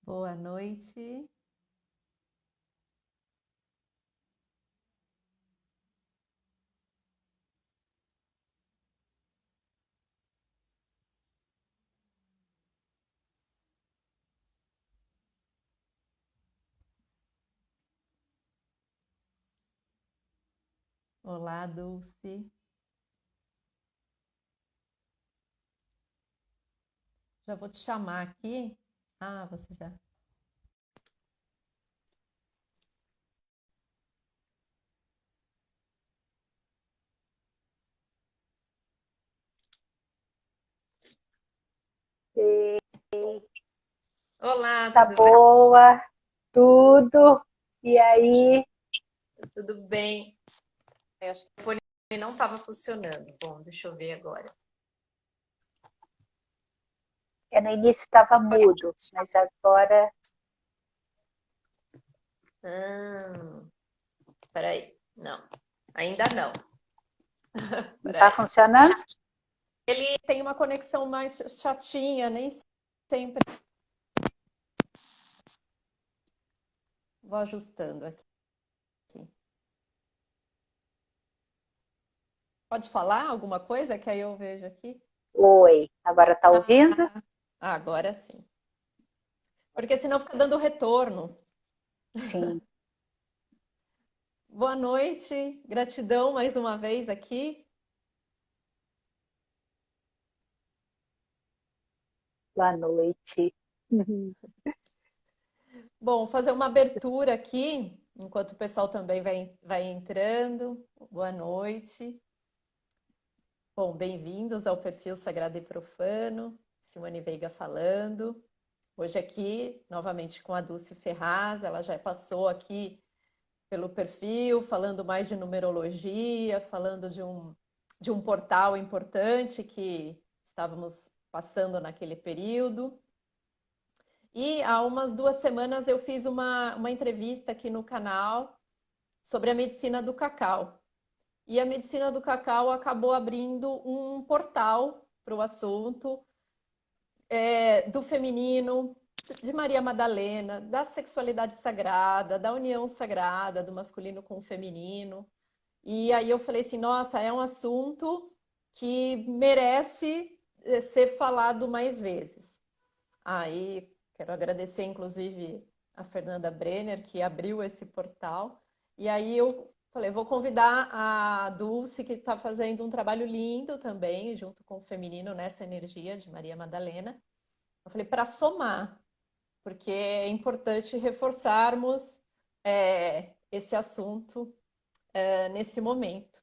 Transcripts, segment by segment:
Boa noite. Olá, Dulce. Já vou te chamar aqui. Ah, você já. Ei, Olá, tá tudo bem? boa, tudo. E aí, Tudo bem. Eu acho que o fone não estava funcionando. Bom, deixa eu ver agora. no início estava mudo, mas agora Ah, peraí. Não, ainda não. não está Peraí. funcionando? Ele tem uma conexão mais chatinha, nem sempre. Vou ajustando aqui. Pode falar alguma coisa que aí eu vejo aqui? Oi, agora está ouvindo? Ah, agora sim. Porque senão fica dando retorno. Sim, Boa noite, gratidão mais uma vez aqui. boa noite. Uhum. Bom, fazer uma abertura aqui, enquanto o pessoal também vai entrando. Boa noite. Bom, bem-vindos ao perfil Sagrado e Profano. Simone Veiga falando. Hoje aqui, novamente com a Dulce Ferraz, ela já passou aqui pelo perfil, falando mais de numerologia, falando de um portal importante que estávamos passando naquele período. E há umas 2 semanas eu fiz uma entrevista aqui no canal sobre a medicina do cacau. E a medicina do cacau acabou abrindo um portal para o assunto do feminino, de Maria Madalena, da sexualidade sagrada, da união sagrada do masculino com o feminino. E aí eu falei assim, nossa, é um assunto que merece ser falado mais vezes. Aí quero agradecer, inclusive, a Fernanda Brenner, que abriu esse portal. E aí eu falei, vou convidar a Dulce, que está fazendo um trabalho lindo também, junto com o feminino, nessa energia de Maria Madalena. Eu falei, para somar, porque é importante reforçarmos esse assunto nesse momento.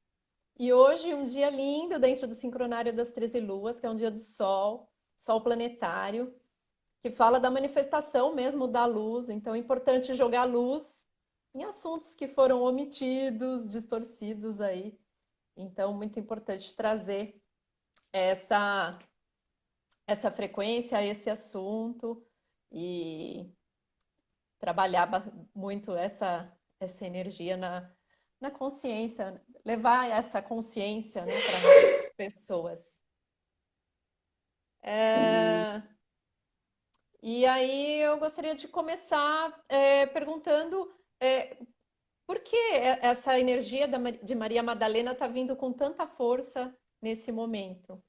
E hoje, um dia lindo dentro do Sincronário das 13 Luas, que é um dia do Sol, Sol planetário, que fala da manifestação mesmo da luz. Então é importante jogar luz em assuntos que foram omitidos, distorcidos aí. Então, muito importante trazer essa, essa frequência, esse assunto e trabalhar muito essa energia na consciência, levar essa consciência, né, para mais pessoas. sim. É, E aí eu gostaria de começar perguntando por que essa energia de Maria Madalena está vindo com tanta força nesse momento?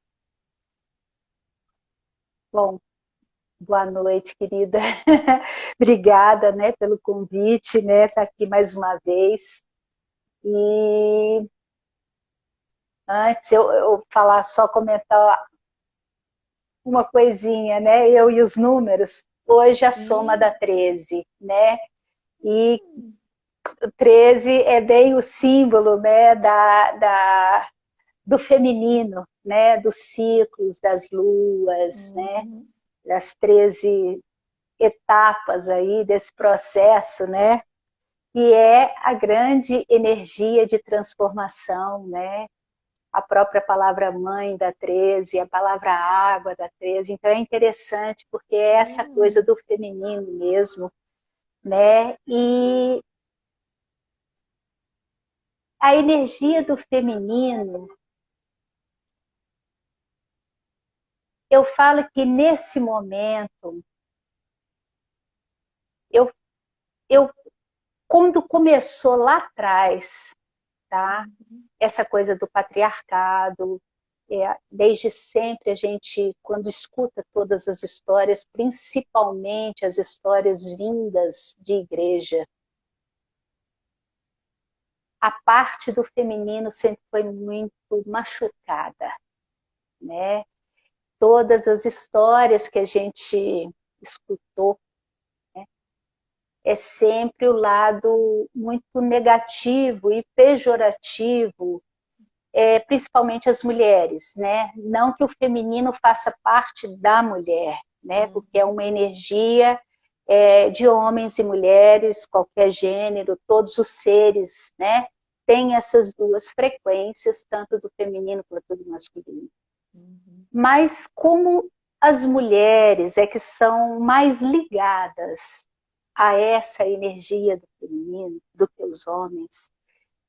Bom, boa noite, querida. Obrigada, né, pelo convite, né, estar aqui mais uma vez. E antes eu falar, só comentar uma coisinha, né? Eu e os números. Hoje a soma da Sim. 13, né? E o 13 é bem o símbolo, né, do feminino, né, dos ciclos, das luas, né, Uhum. das 13 etapas aí desse processo, né, e é a grande energia de transformação, né, a própria palavra mãe da 13, a palavra água da 13. Então é interessante porque é essa coisa Hum. do feminino mesmo, né? E a energia do feminino, eu falo que nesse momento eu, quando começou lá atrás, tá? Essa coisa do patriarcado, desde sempre a gente, quando escuta todas as histórias, principalmente as histórias vindas de igreja, a parte do feminino sempre foi muito machucada, né? Todas as histórias que a gente escutou, né, é sempre o lado muito negativo e pejorativo, principalmente as mulheres, né? Não que o feminino faça parte da mulher, né? Porque é uma energia de homens e mulheres, qualquer gênero, todos os seres, né? Tem essas duas frequências, tanto do feminino quanto do masculino. Mas como as mulheres é que são mais ligadas a essa energia do feminino do que os homens,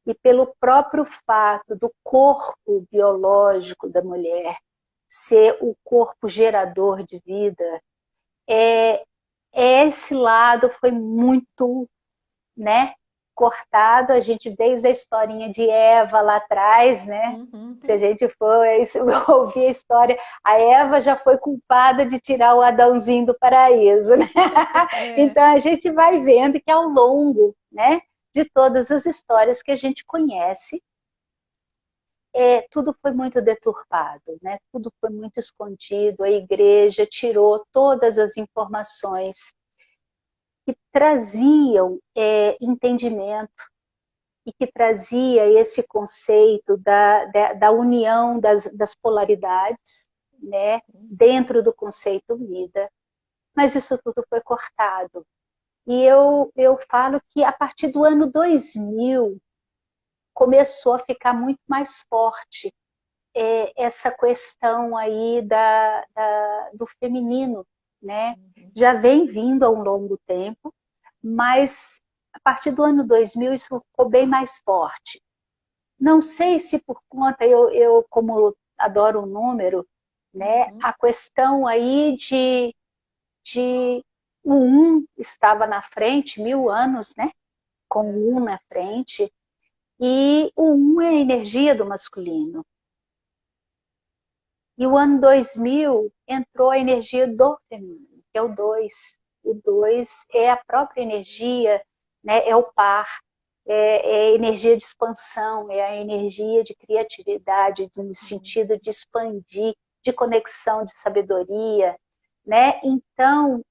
e pelo próprio fato do corpo biológico da mulher ser o corpo gerador de vida, esse lado foi muito, né, cortado. A gente, desde a historinha de Eva lá atrás, né? Se a gente for ouvir a história, a Eva já foi culpada de tirar o Adãozinho do paraíso, né? Então a gente vai vendo que ao longo, né, de todas as histórias que a gente conhece, tudo foi muito deturpado, né? Tudo foi muito escondido. A igreja tirou todas as informações que traziam entendimento e que trazia esse conceito da união das polaridades, né, dentro do conceito vida, mas isso tudo foi cortado. E eu falo que a partir do ano 2000 começou a ficar muito mais forte essa questão aí do feminino, né? Já vem vindo há um longo tempo, mas a partir do ano 2000 isso ficou bem mais forte. Não sei se por conta, eu como adoro o número, né, a questão aí de o um estava na frente, 1000 anos, né, com o um na frente, e o um é a energia do masculino. E o ano 2000 entrou a energia do feminino, que é o 2. O 2 é a própria energia, né, é o par, é a energia de expansão, é a energia de criatividade, no sentido de expandir, de conexão, de sabedoria, né? Então,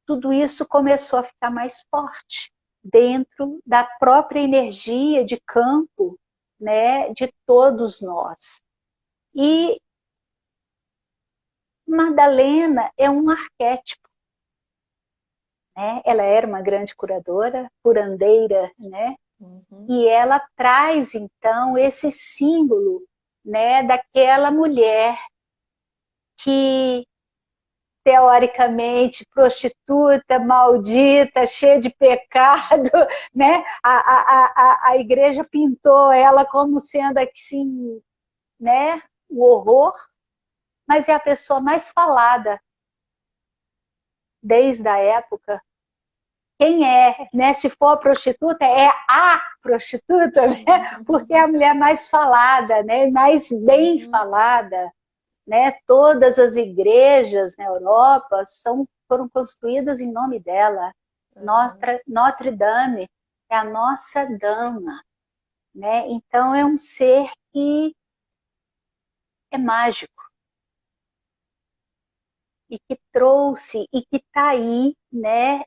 tudo isso começou a ficar mais forte dentro da própria energia de campo, né, de todos nós. E Madalena é um arquétipo, né? Ela era uma grande curadora, curandeira, né? E ela traz então esse símbolo, né, daquela mulher que teoricamente prostituta, maldita, cheia de pecado, né? A igreja pintou ela como sendo assim, né, o horror, mas é a pessoa mais falada desde a época. Quem é, né? Se for a prostituta, é a prostituta, né? Porque é a mulher mais falada, né? Mais bem falada, né? Todas as igrejas na Europa foram construídas em nome dela. Notre Dame é a nossa dama, né? Então é um ser que é mágico e que trouxe e que está aí, né?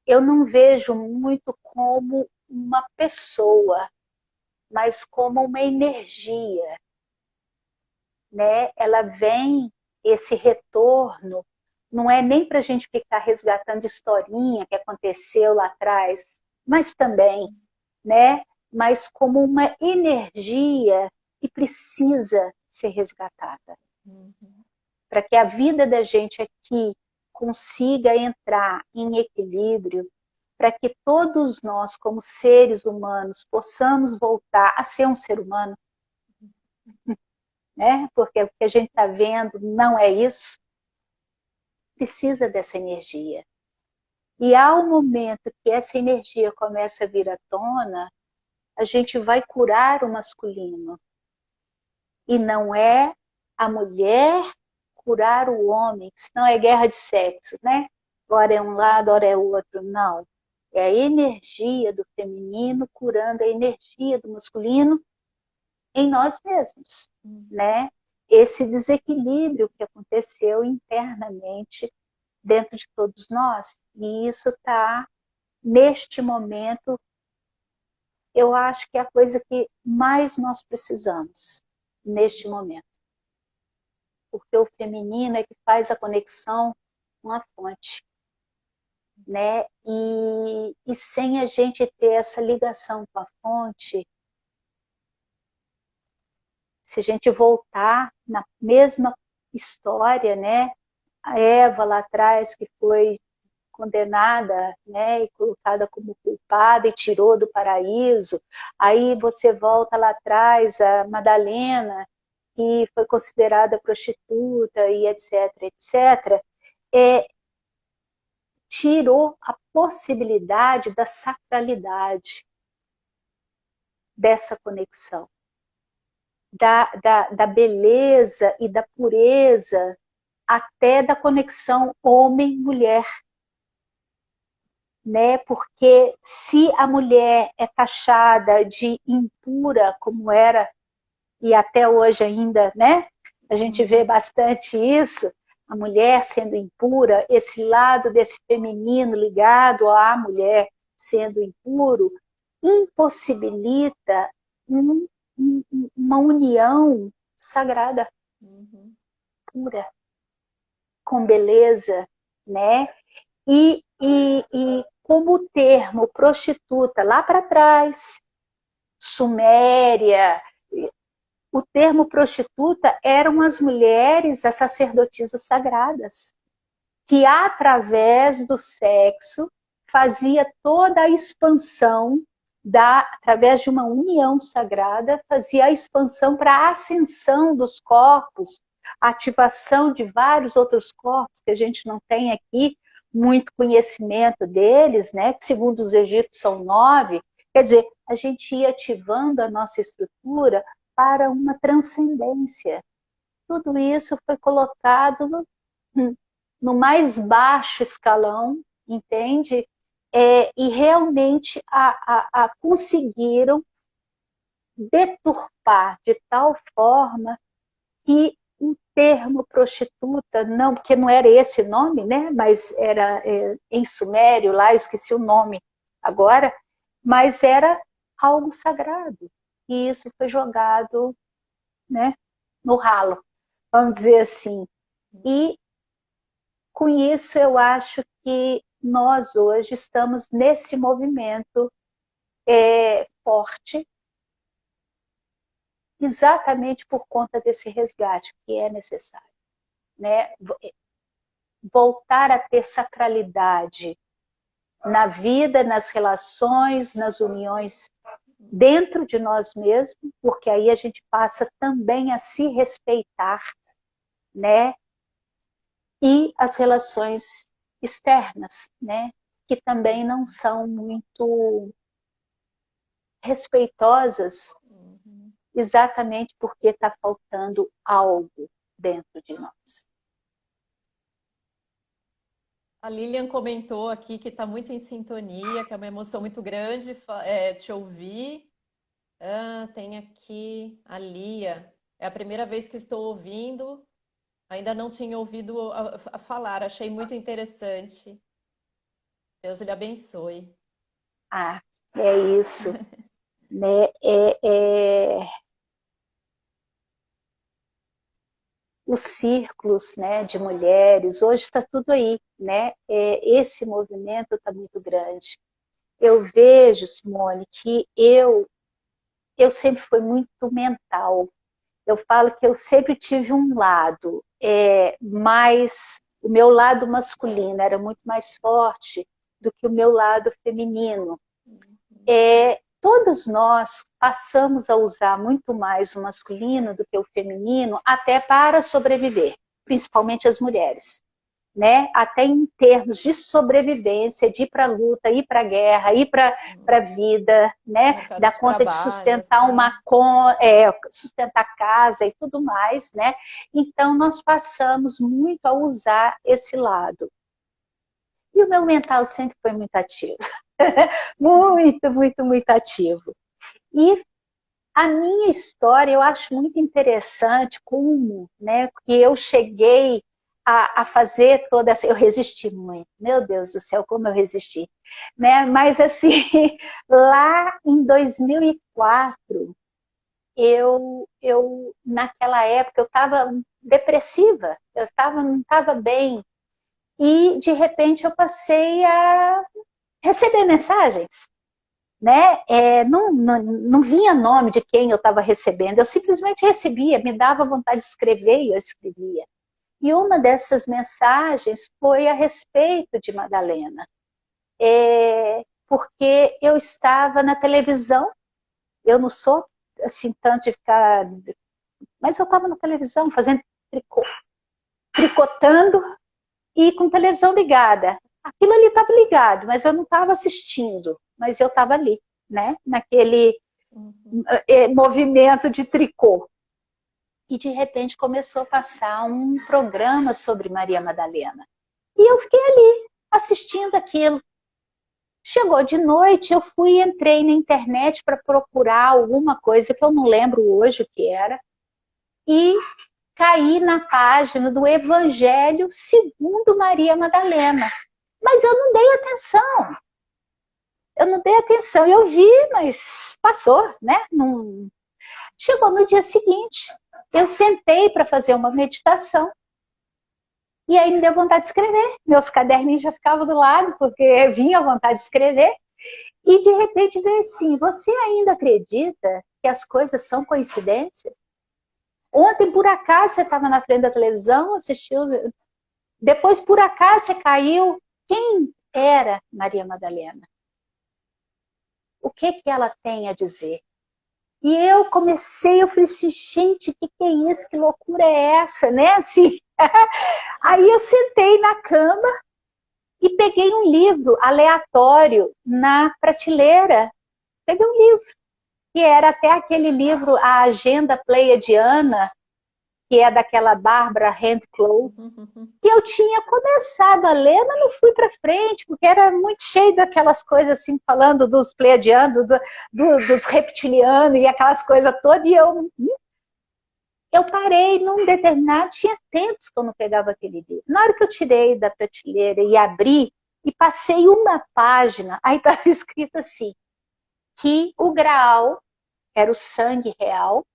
Eu não vejo muito como uma pessoa, mas como uma energia, né? Ela vem, esse retorno, não é nem para a gente ficar resgatando historinha que aconteceu lá atrás, mas também, né? Mas como uma energia que precisa ser resgatada. Para que a vida da gente aqui consiga entrar em equilíbrio, para que todos nós, como seres humanos, possamos voltar a ser um ser humano, né? Porque o que a gente está vendo não é isso, precisa dessa energia. E ao momento que essa energia começa a vir à tona, a gente vai curar o masculino. E não é a mulher curar o homem, senão é guerra de sexos, né? Ora é um lado, ora é o outro. Não. É a energia do feminino curando a energia do masculino em nós mesmos, né? Esse desequilíbrio que aconteceu internamente dentro de todos nós. E isso está, neste momento, eu acho que é a coisa que mais nós precisamos, neste momento. Porque o feminino é que faz a conexão com a fonte, né? E sem a gente ter essa ligação com a fonte, se a gente voltar na mesma história, né? A Eva lá atrás, que foi condenada, né, e colocada como culpada e tirou do paraíso. Aí você volta lá atrás, a Madalena, que foi considerada prostituta e etc, etc, tirou a possibilidade da sacralidade dessa conexão, da beleza e da pureza, até da conexão homem-mulher, né? Porque se a mulher é taxada de impura, como era, e até hoje ainda, né? A gente vê bastante isso, a mulher sendo impura, esse lado desse feminino ligado à mulher sendo impuro, impossibilita uma união sagrada, pura, com beleza, né? E como o termo prostituta lá para trás, Suméria, o termo prostituta eram as mulheres, as sacerdotisas sagradas, que através do sexo fazia toda a expansão, através de uma união sagrada, fazia a expansão para a ascensão dos corpos, a ativação de vários outros corpos que a gente não tem aqui muito conhecimento deles, né? Que segundo os egípcios são 9. Quer dizer, a gente ia ativando a nossa estrutura para uma transcendência. Tudo isso foi colocado no mais baixo escalão, entende? E realmente conseguiram deturpar de tal forma que o termo prostituta, não, porque não era esse nome, né? Mas era em sumério, lá esqueci o nome agora, mas era algo sagrado. E isso foi jogado, né, no ralo, vamos dizer assim. E com isso eu acho que nós hoje estamos nesse movimento forte, exatamente por conta desse resgate que é necessário, né? Voltar a ter sacralidade na vida, nas relações, nas uniões dentro de nós mesmos, porque aí a gente passa também a se respeitar, né? E as relações externas, né? Que também não são muito respeitosas, exatamente porque está faltando algo dentro de nós. A Lilian comentou aqui que está muito em sintonia, que é uma emoção muito grande te ouvir. Tem aqui a Lia. É a primeira vez que estou ouvindo. Ainda não tinha ouvido a falar. Achei muito interessante. Deus lhe abençoe. Ah, é isso. Né? Os círculos, né, de mulheres, hoje está tudo aí, né? Esse movimento está muito grande. Eu vejo, Simone, que eu sempre fui muito mental. Eu falo que eu sempre tive um lado, mais o meu lado masculino era muito mais forte do que o meu lado feminino. Todos nós passamos a usar muito mais o masculino do que o feminino, até para sobreviver, principalmente as mulheres, né? Até em termos de sobrevivência, de ir para a luta, ir para a guerra, ir para a vida, né? Mercado Dar de conta de trabalho, sustentar assim. sustentar a casa e tudo mais, né? Então nós passamos muito a usar esse lado. E o meu mental sempre foi muito ativo. Muito, muito, muito ativo. E a minha história, eu acho muito interessante como, né, que eu cheguei a fazer toda essa... Eu resisti muito, meu Deus do céu, como eu resisti. Né? Mas, assim, lá em 2004, naquela época, eu estava depressiva, não estava bem. E, de repente, eu passei a receber mensagens, né? Não vinha nome de quem eu estava recebendo, eu simplesmente recebia, me dava vontade de escrever e eu escrevia. E uma dessas mensagens foi a respeito de Madalena, porque eu estava na televisão, eu não sou assim tanto de ficar, mas eu estava na televisão fazendo tricotando e com televisão ligada. Aquilo ali estava ligado, mas eu não estava assistindo, mas eu estava ali, né? Naquele Uhum. movimento de tricô. E de repente começou a passar um programa sobre Maria Madalena. E eu fiquei ali, assistindo aquilo. Chegou de noite, eu fui, entrei na internet para procurar alguma coisa que eu não lembro hoje o que era, e caí na página do Evangelho segundo Maria Madalena. Mas eu não dei atenção. Eu não dei atenção. Eu vi, mas passou, né? Não... Chegou no dia seguinte, eu sentei para fazer uma meditação e aí me deu vontade de escrever. Meus caderninhos já ficavam do lado, porque vinha a vontade de escrever. E de repente veio assim, você ainda acredita que as coisas são coincidências? Ontem, por acaso, você estava na frente da televisão, assistiu. Depois, por acaso, você caiu. Quem era Maria Madalena? O que ela tem a dizer? E eu comecei, eu falei assim, gente, o que é isso? Que loucura é essa, né? Assim, aí eu sentei na cama e peguei um livro aleatório na prateleira. Peguei um livro, que era até aquele livro, A Agenda Pleiadiana, que é daquela Barbara Handclough, que eu tinha começado a ler, mas não fui para frente, porque era muito cheio daquelas coisas assim, falando dos pleiadianos, dos reptilianos e aquelas coisas todas, e eu parei num determinado, tinha tempos que eu não pegava aquele livro. Na hora que eu tirei da prateleira e abri, e passei uma página, aí estava escrito assim, que o Graal era o sangue real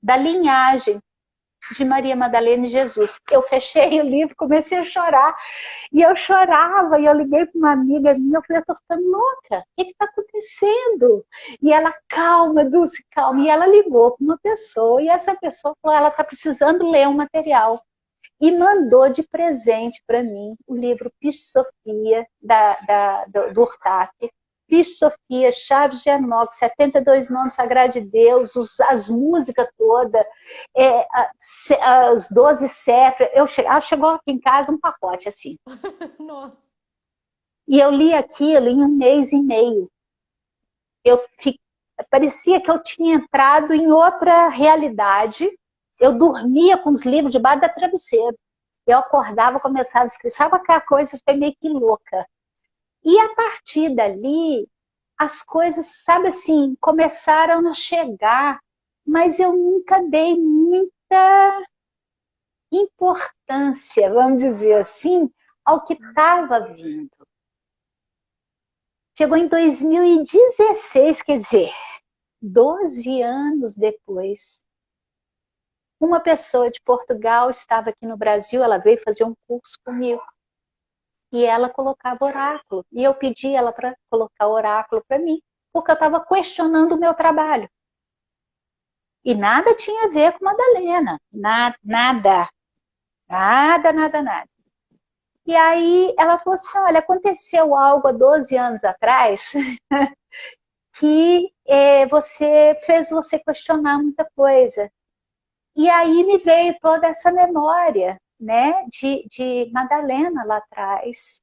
da linhagem de Maria Madalena e Jesus. Eu fechei o livro, comecei a chorar, e eu chorava, e eu liguei para uma amiga minha, eu falei, eu tô ficando louca, o que está acontecendo? E ela, calma, Dulce, calma, e ela ligou para uma pessoa, e essa pessoa falou, ela está precisando ler um material, e mandou de presente para mim o livro Piche Sofia, do Urtac, Piche Sofia, Chaves de Enoque, 72 Nomes Sagrados de Deus, as músicas todas, os 12 Cefras. Chegou aqui em casa um pacote assim. Nossa. E eu li aquilo em um mês e meio. Parecia que eu tinha entrado em outra realidade. Eu dormia com os livros debaixo da travesseira. Eu acordava, começava a escrever. Sabe aquela coisa? Foi meio que louca. E a partir dali, as coisas, sabe assim, começaram a chegar, mas eu nunca dei muita importância, vamos dizer assim, ao que estava vindo. Chegou em 2016, quer dizer, 12 anos depois, uma pessoa de Portugal estava aqui no Brasil, ela veio fazer um curso comigo. E ela colocava oráculo. E eu pedi ela para colocar oráculo para mim, porque eu estava questionando o meu trabalho. E nada tinha a ver com Madalena. Nada. E aí ela falou assim, olha, aconteceu algo há 12 anos atrás que fez você questionar muita coisa. E aí me veio toda essa memória né, de Madalena lá atrás.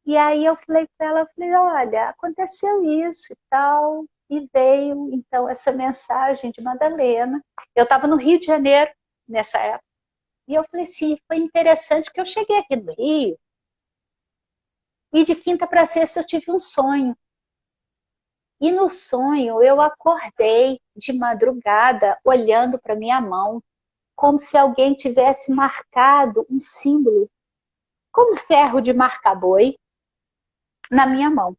E aí eu falei para ela, eu falei, olha, aconteceu isso e tal, e veio então essa mensagem de Madalena. Eu estava no Rio de Janeiro nessa época, e eu falei assim, foi interessante que eu cheguei aqui no Rio, e de quinta para sexta eu tive um sonho. E no sonho eu acordei de madrugada olhando para minha mão, como se alguém tivesse marcado um símbolo, como ferro de marcar boi, na minha mão.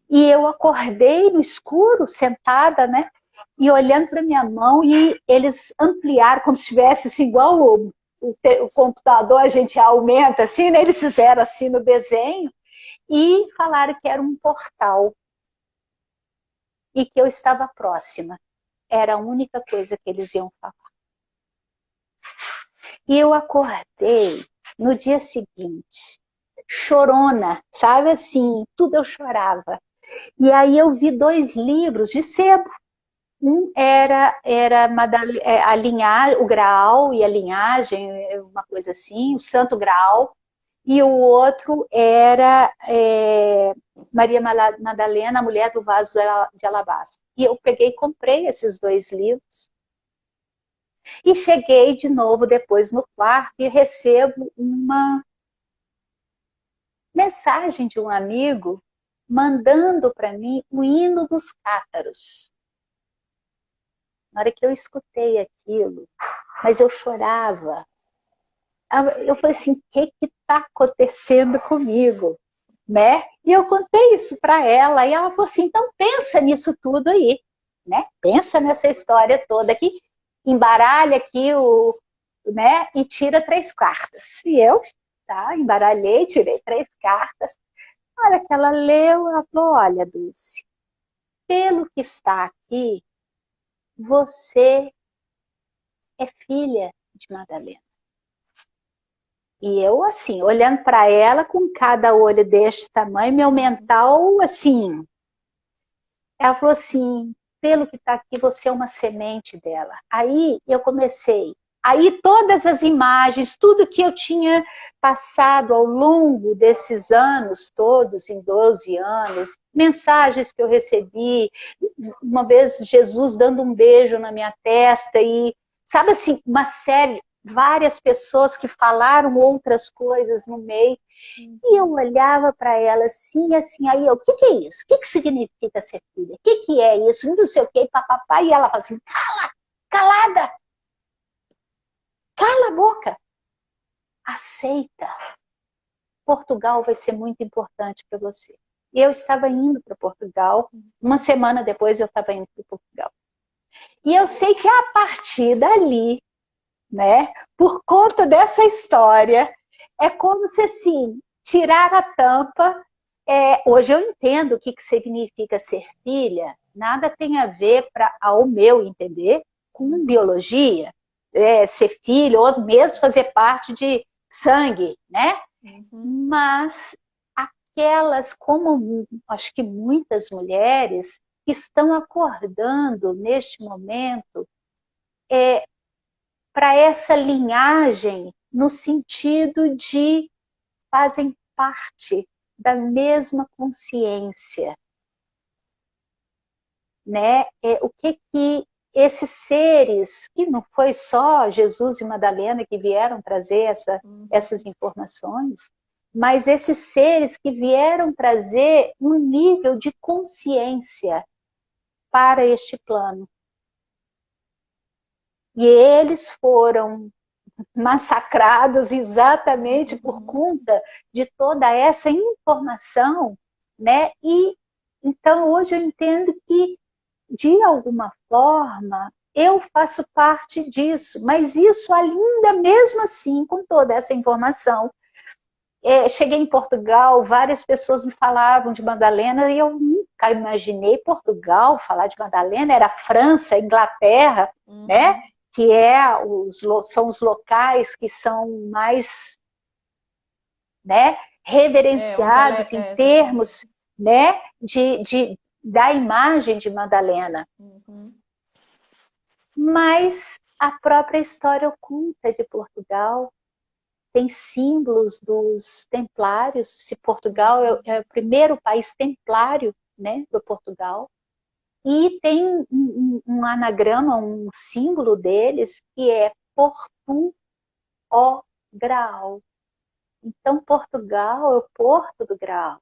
E eu acordei no escuro, sentada, né? E olhando para minha mão, e eles ampliaram, como se estivesse assim, igual o computador, a gente aumenta assim, né? Eles fizeram assim no desenho e falaram que era um portal e que eu estava próxima. Era a única coisa que eles iam falar. E eu acordei no dia seguinte, chorona, sabe assim, tudo eu chorava. E aí eu vi 2 livros de sebo. Um era a linhagem, o Graal e a linhagem, uma coisa assim, o Santo Graal, e o outro era Maria Madalena, a Mulher do Vaso de Alabastro. E eu peguei e comprei esses 2 livros. E cheguei de novo depois no quarto e recebo uma mensagem de um amigo mandando para mim o hino dos cátaros. Na hora que eu escutei aquilo, mas eu chorava. Eu falei assim, o que está acontecendo comigo? Né? E eu contei isso para ela, e ela falou assim, então pensa nisso tudo aí, né? Pensa nessa história toda aqui, embaralha aqui né? E tira 3 cartas. E eu, tá, embaralhei, tirei 3 cartas. Olha que ela leu, ela falou, olha, Dulce, pelo que está aqui, você é filha de Madalena. E eu, assim, olhando para ela, com cada olho deste tamanho, meu mental, assim. Ela falou assim: pelo que está aqui, você é uma semente dela. Aí eu comecei. Aí todas as imagens, tudo que eu tinha passado ao longo desses anos todos, em 12 anos, mensagens que eu recebi, uma vez Jesus dando um beijo na minha testa e, sabe assim, uma série, várias pessoas que falaram outras coisas no meio. E eu olhava para ela assim, assim, aí eu, o que é isso? O que significa ser filha? O que é isso? Não sei o que, papapá. E ela fala assim, cala, calada, cala a boca, aceita. Portugal vai ser muito importante para você. E eu estava indo para Portugal, uma semana depois eu estava indo para Portugal. E eu sei que a partir dali, né, por conta dessa história, é como se assim, tirar a tampa. Hoje eu entendo o que significa ser filha, nada tem a ver, ao meu entender, com biologia, ser filho, ou mesmo fazer parte de sangue, né? Uhum. Mas aquelas, como acho que muitas mulheres, estão acordando neste momento para essa linhagem, no sentido de fazem parte da mesma consciência, né? O que esses seres, que não foi só Jesus e Madalena que vieram trazer essas informações, mas esses seres que vieram trazer um nível de consciência para este plano. E eles foram massacrados exatamente por conta de toda essa informação, né? E então hoje eu entendo que, de alguma forma, eu faço parte disso, mas isso ainda mesmo assim, com toda essa informação. Cheguei em Portugal, várias pessoas me falavam de Madalena e eu nunca imaginei Portugal falar de Madalena, era França, Inglaterra, né? Que são os locais que são mais, né, Onde ela reverenciados em exatamente. termos, né, da imagem de Madalena. Mas a própria história oculta de Portugal, tem símbolos dos templários. Se Portugal é o primeiro país templário, né, do Portugal. E tem um anagrama, um símbolo deles, que é Porto o Graal. Então, Portugal é o Porto do Graal.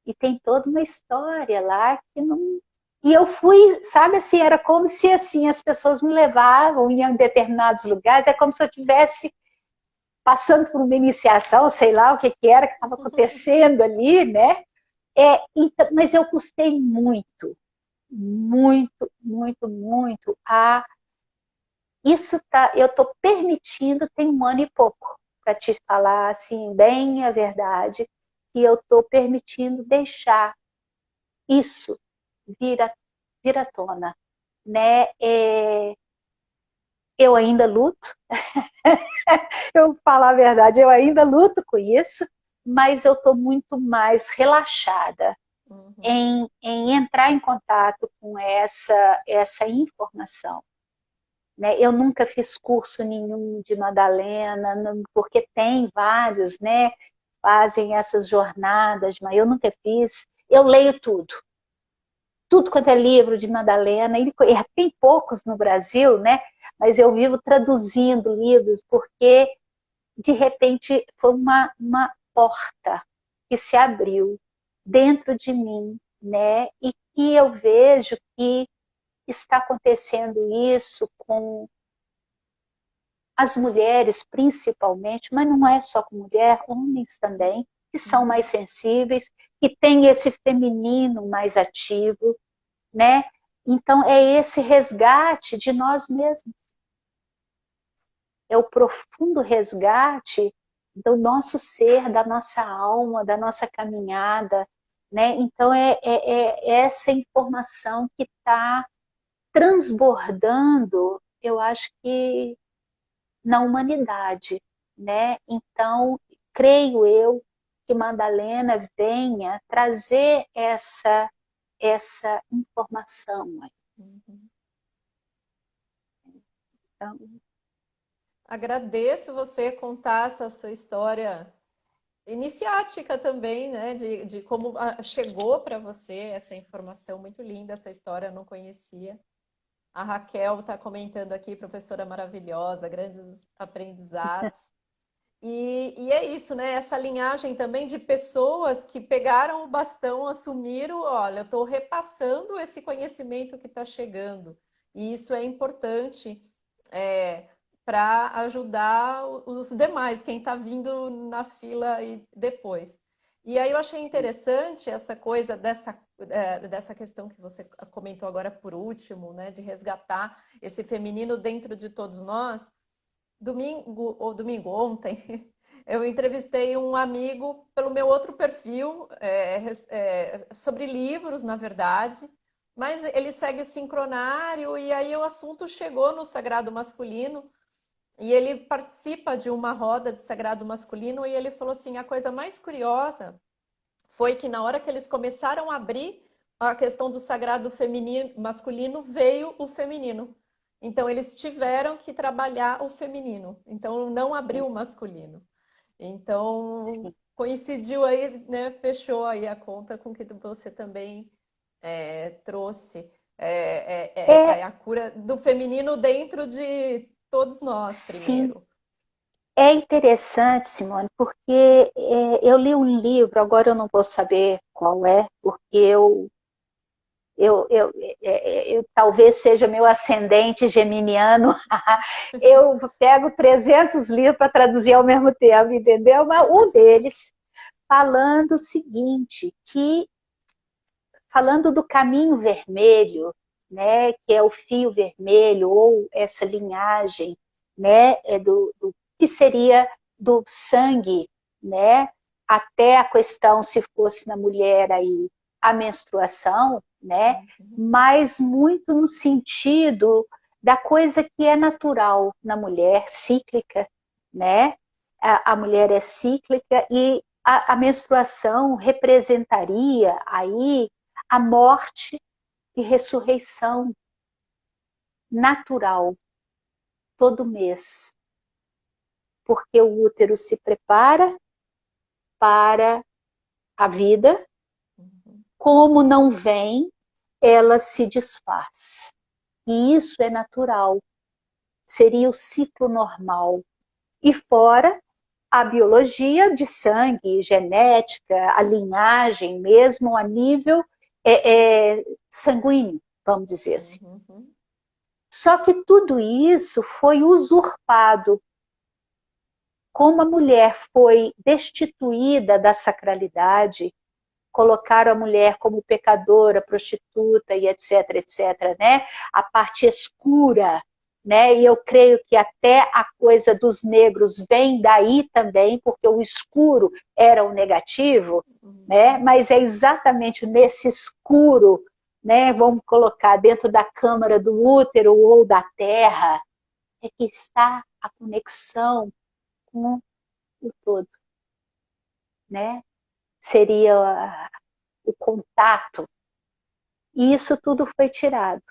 E tem toda uma história lá que não... E eu fui, sabe assim, era como se assim, as pessoas me levavam em determinados lugares, é como se eu tivesse passando por uma iniciação, sei lá o que era que estava acontecendo ali, né? Então, mas eu custei muito, muito, muito, muito a... Isso tá, eu estou permitindo, tem um ano e pouco, para te falar assim, bem a verdade, que eu estou permitindo deixar isso vir à tona, né? Eu ainda luto, eu falar a verdade, eu ainda luto com isso, mas eu estou muito mais relaxada Uhum. em entrar em contato com essa informação. Né? Eu nunca fiz curso nenhum de Madalena, porque tem vários, né? Fazem essas jornadas, mas eu nunca fiz. Eu leio tudo quanto é livro de Madalena, e tem poucos no Brasil, né? Mas eu vivo traduzindo livros, porque de repente foi uma porta que se abriu dentro de mim, né? E que eu vejo que está acontecendo isso com as mulheres principalmente, mas não é só com mulher, homens também, que são mais Uhum. sensíveis, que têm esse feminino mais ativo, né? Então é esse resgate de nós mesmos. É o profundo resgate do nosso ser, da nossa alma, da nossa caminhada, né? Então é essa informação que está transbordando, eu acho que na humanidade, né? Então, creio eu que Madalena venha trazer essa informação. Uhum. Então, Agradeço você contar essa sua história iniciática também, né? De como chegou para você essa informação muito linda, essa história eu não conhecia. A Raquel está comentando aqui, professora maravilhosa, grandes aprendizados. E é isso, né? Essa linhagem também de pessoas que pegaram o bastão, assumiram, olha, eu estou repassando esse conhecimento que está chegando. E isso é importante para ajudar os demais, quem está vindo na fila e depois. E aí eu achei interessante essa coisa dessa questão que você comentou agora por último, né? De resgatar esse feminino dentro de todos nós. Domingo ontem, eu entrevistei um amigo pelo meu outro perfil, sobre livros, na verdade, mas ele segue o sincronário e aí o assunto chegou no sagrado masculino e ele participa de uma roda de sagrado masculino e ele falou assim, a coisa mais curiosa foi que na hora que eles começaram a abrir a questão do sagrado feminino, masculino, veio o feminino. Então eles tiveram que trabalhar o feminino. Então não abriu o masculino. Então sim. coincidiu aí, né? Fechou aí a conta com que você também trouxe. É, A cura do feminino dentro de todos nós sim, primeiro. é interessante, Simone, porque eu li um livro, agora eu não vou saber qual é, porque eu talvez seja meu ascendente geminiano, eu pego 300 livros para traduzir ao mesmo tempo, entendeu? Mas um deles falando o seguinte, que falando do caminho vermelho, né, que é o fio vermelho ou essa linhagem, né, do que seria do sangue, né, até a questão se fosse na mulher aí a menstruação, né, Uhum. mas muito no sentido da coisa que é natural na mulher, cíclica, né? A mulher é cíclica e a menstruação representaria aí a morte e ressurreição natural todo mês. porque o útero se prepara para a vida, Uhum. como não vem, ela se desfaz. E isso é natural, seria o ciclo normal. E fora a biologia de sangue, genética, a linhagem, mesmo a nível sanguíneo, vamos dizer assim. Uhum. Só que tudo isso foi usurpado. Como a mulher foi destituída da sacralidade, colocaram a mulher como pecadora, prostituta e etc, etc, né? A parte escura, né? E eu creio que até a coisa dos negros vem daí também, porque o escuro era o negativo, né? Uhum. Mas é exatamente nesse escuro, né? Vamos colocar dentro da câmara do útero ou da terra, é que está a conexão com o todo, né? Seria o contato. E isso tudo foi tirado.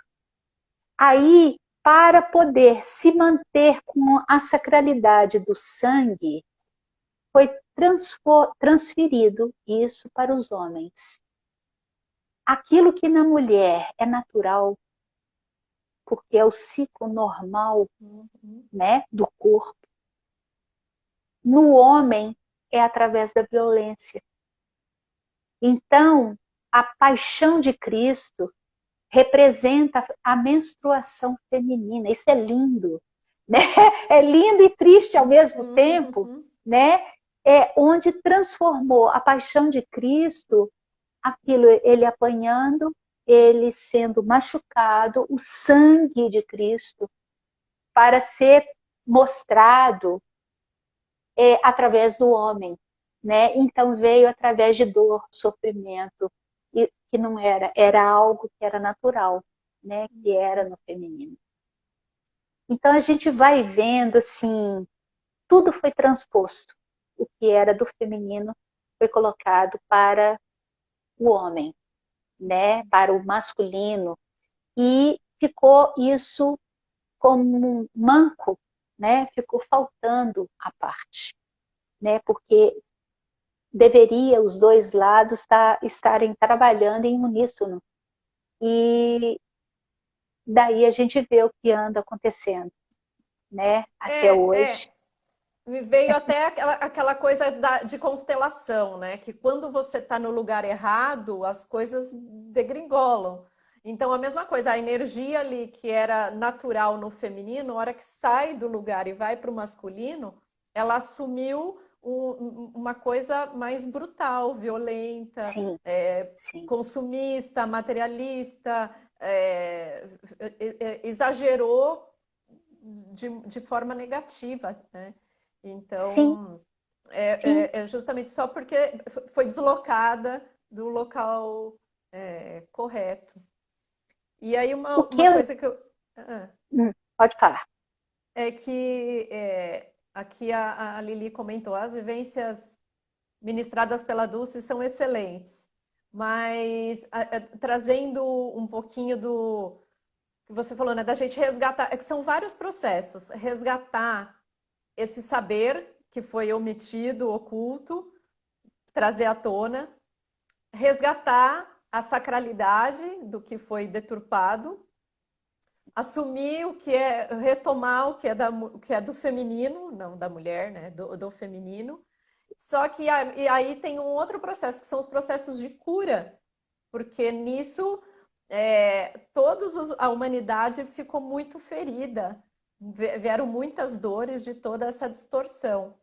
Aí, para poder se manter com a sacralidade do sangue, foi transferido isso para os homens. Aquilo que na mulher é natural, porque é o ciclo normal, Uhum. né, do corpo, no homem é através da violência. Então, a paixão de Cristo representa a menstruação feminina. Isso é lindo, né? É lindo e triste ao mesmo tempo, Uhum. né? É onde transformou a paixão de Cristo, aquilo ele apanhando, ele sendo machucado, o sangue de Cristo para ser mostrado através do homem, né? Então veio através de dor, sofrimento, e que não era algo que era natural, né? Que era no feminino. Então a gente vai vendo assim, tudo foi transposto. O que era do feminino foi colocado para o homem, né? Para o masculino, e ficou isso como um manco, né? Ficou faltando a parte, né? Porque deveria os dois lados estarem trabalhando em uníssono. E daí a gente vê o que anda acontecendo, né? Até hoje. É, me veio até aquela coisa de constelação, né? Que quando você está no lugar errado, as coisas degringolam. Então, a mesma coisa, a energia ali que era natural no feminino, a hora que sai do lugar e vai para o masculino, ela assumiu uma coisa mais brutal, violenta, Sim, sim, consumista, materialista, exagerou de forma negativa, né? sim. Então, Sim. é justamente só porque foi deslocada do local correto. E aí, O que uma eu. coisa que eu. Ah, Pode falar. é que aqui a Lili comentou, as vivências ministradas pela Dulce são excelentes, mas trazendo um pouquinho do que você falou, né, da gente resgatar, é que são vários processos, resgatar esse saber que foi omitido, oculto, trazer à tona, resgatar a sacralidade do que foi deturpado, assumir o que é, retomar o que é do feminino, não da mulher, né, do feminino. Só que e aí tem um outro processo, que são os processos de cura, porque nisso a humanidade ficou muito ferida, vieram muitas dores de toda essa distorção.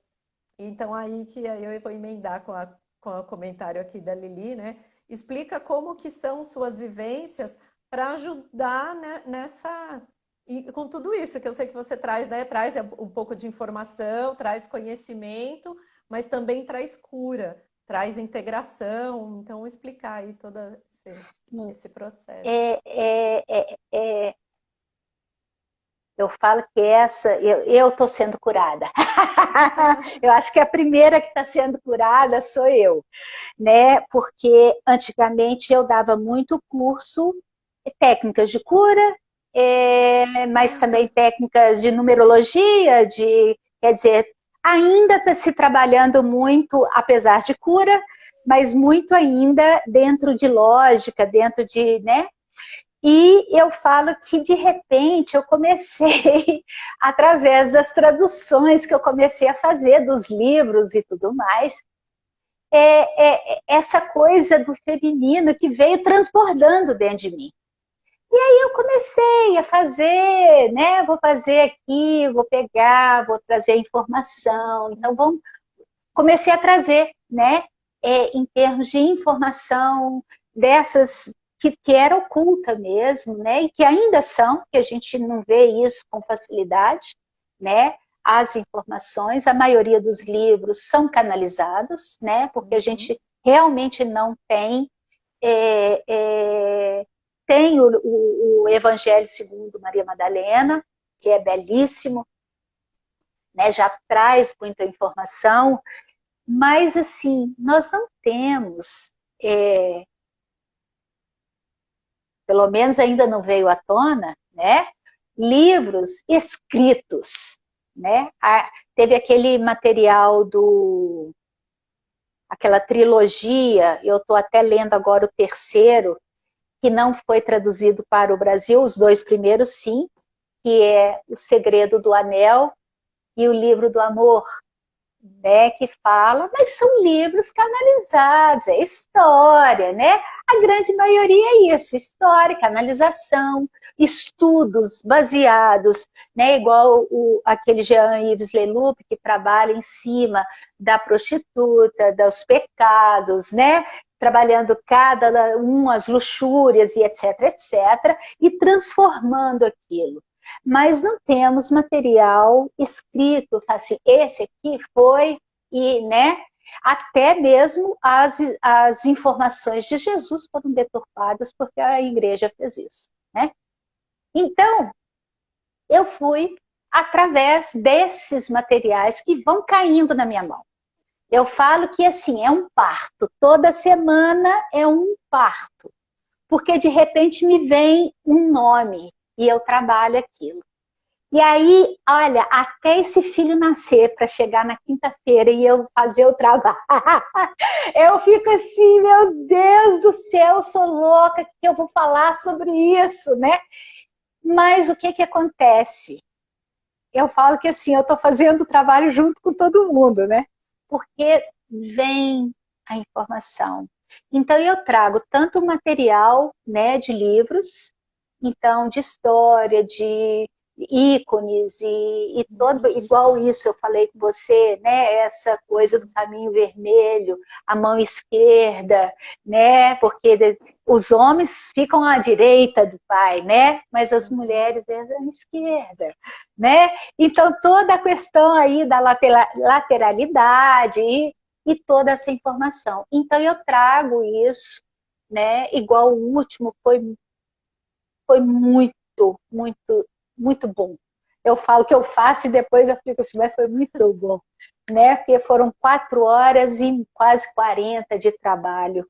Então, aí eu vou emendar com o comentário aqui da Lili, né? Explica como que são suas vivências para ajudar, né, nessa... E com tudo isso que eu sei que você traz, né? Traz um pouco de informação, traz conhecimento, mas também traz cura, traz integração. Então, explicar aí todo Sim. esse processo. É, eu falo que eu estou sendo curada. Eu acho que a primeira que está sendo curada sou eu, né? Porque antigamente eu dava muito curso, técnicas de cura, mas também técnicas de numerologia, quer dizer, ainda está se trabalhando muito, apesar de cura, mas muito ainda dentro de lógica, dentro de, né? E eu falo que, de repente, eu comecei, através das traduções que eu comecei a fazer dos livros e tudo mais, essa coisa do feminino que veio transbordando dentro de mim. E aí eu comecei a fazer, né? Vou fazer aqui, vou pegar, vou trazer a informação. Então, comecei a trazer, né? Em termos de informação dessas que era oculta mesmo, né? E que ainda são, que a gente não vê isso com facilidade, né? As informações, a maioria dos livros são canalizados, né? Porque a gente realmente não tem tem o Evangelho segundo Maria Madalena, que é belíssimo, né? Já traz muita informação, mas assim, nós não temos, pelo menos ainda não veio à tona, né? Livros escritos, né? Teve aquele material aquela trilogia, eu estou até lendo agora o terceiro, que não foi traduzido para o Brasil, os dois primeiros sim, que é O Segredo do Anel e O Livro do Amor, né, que fala, mas são livros canalizados, é história, né? A grande maioria é isso, história, canalização, estudos baseados, né, igual aquele Jean-Yves Leloup, que trabalha em cima da prostituta, dos pecados, né? Trabalhando cada as luxúrias e etc, etc, e transformando aquilo. Mas não temos material escrito, assim, esse aqui foi, e, né, até mesmo as informações de Jesus foram deturpadas porque a igreja fez isso, né? Então, eu fui através desses materiais que vão caindo na minha mão. Eu falo que, assim, é um parto, toda semana é um parto, porque de repente me vem um nome e eu trabalho aquilo. E aí, olha, até esse filho nascer para chegar na quinta-feira e eu fazer o trabalho, eu fico assim, meu Deus do céu, eu sou louca, que eu vou falar sobre isso, né? Mas o que que acontece? Eu falo que assim, eu estou fazendo o trabalho junto com todo mundo, né? Porque vem a informação. Então eu trago tanto material, né, de livros, então de história, de ícones e todo igual isso eu falei com você, né? Essa coisa do caminho vermelho, a mão esquerda, né? Porque os homens ficam à direita do pai, né? Mas as mulheres à esquerda, né? Então toda a questão aí da lateralidade e toda essa informação. Então eu trago isso, né? Igual o último foi muito, muito, muito bom. Eu falo que eu faço e depois eu fico assim, mas foi muito bom, né? Porque foram 4 horas e quase 40 de trabalho,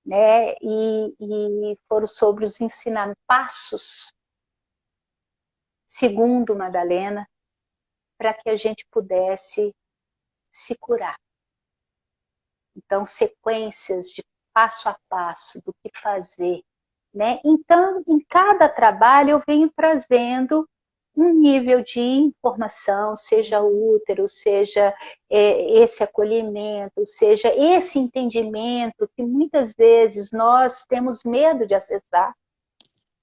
né? E foram sobre os ensinamentos, passos, segundo Madalena, para que a gente pudesse se curar. Então, sequências de passo a passo do que fazer, né? Então, em cada trabalho eu venho trazendo um nível de informação, seja útero, seja esse acolhimento, seja esse entendimento que muitas vezes nós temos medo de acessar,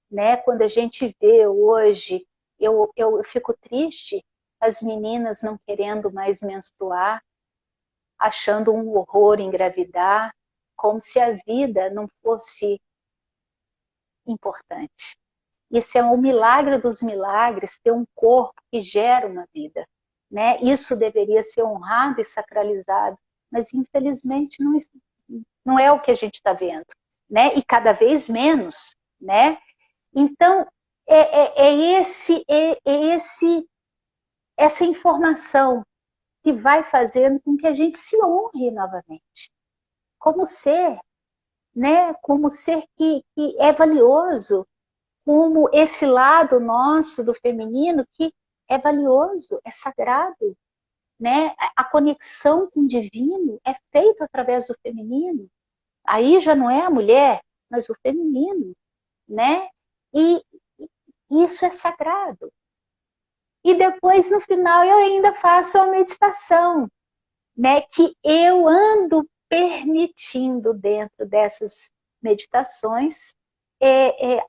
né? Quando a gente vê hoje, eu fico triste, as meninas não querendo mais menstruar, achando um horror engravidar, como se a vida não fosse importante. Isso é um milagre dos milagres, ter um corpo que gera uma vida, né? Isso deveria ser honrado e sacralizado, mas infelizmente não é o que a gente está vendo, né? E cada vez menos, né? Então essa informação que vai fazendo com que a gente se honre novamente, como ser, né? Como ser que é valioso, como esse lado nosso do feminino que é valioso, é sagrado, né? A conexão com o divino é feita através do feminino. Aí já não é a mulher, mas o feminino, né? E isso é sagrado. E depois, no final, eu ainda faço a meditação, né? Que eu ando permitindo dentro dessas meditações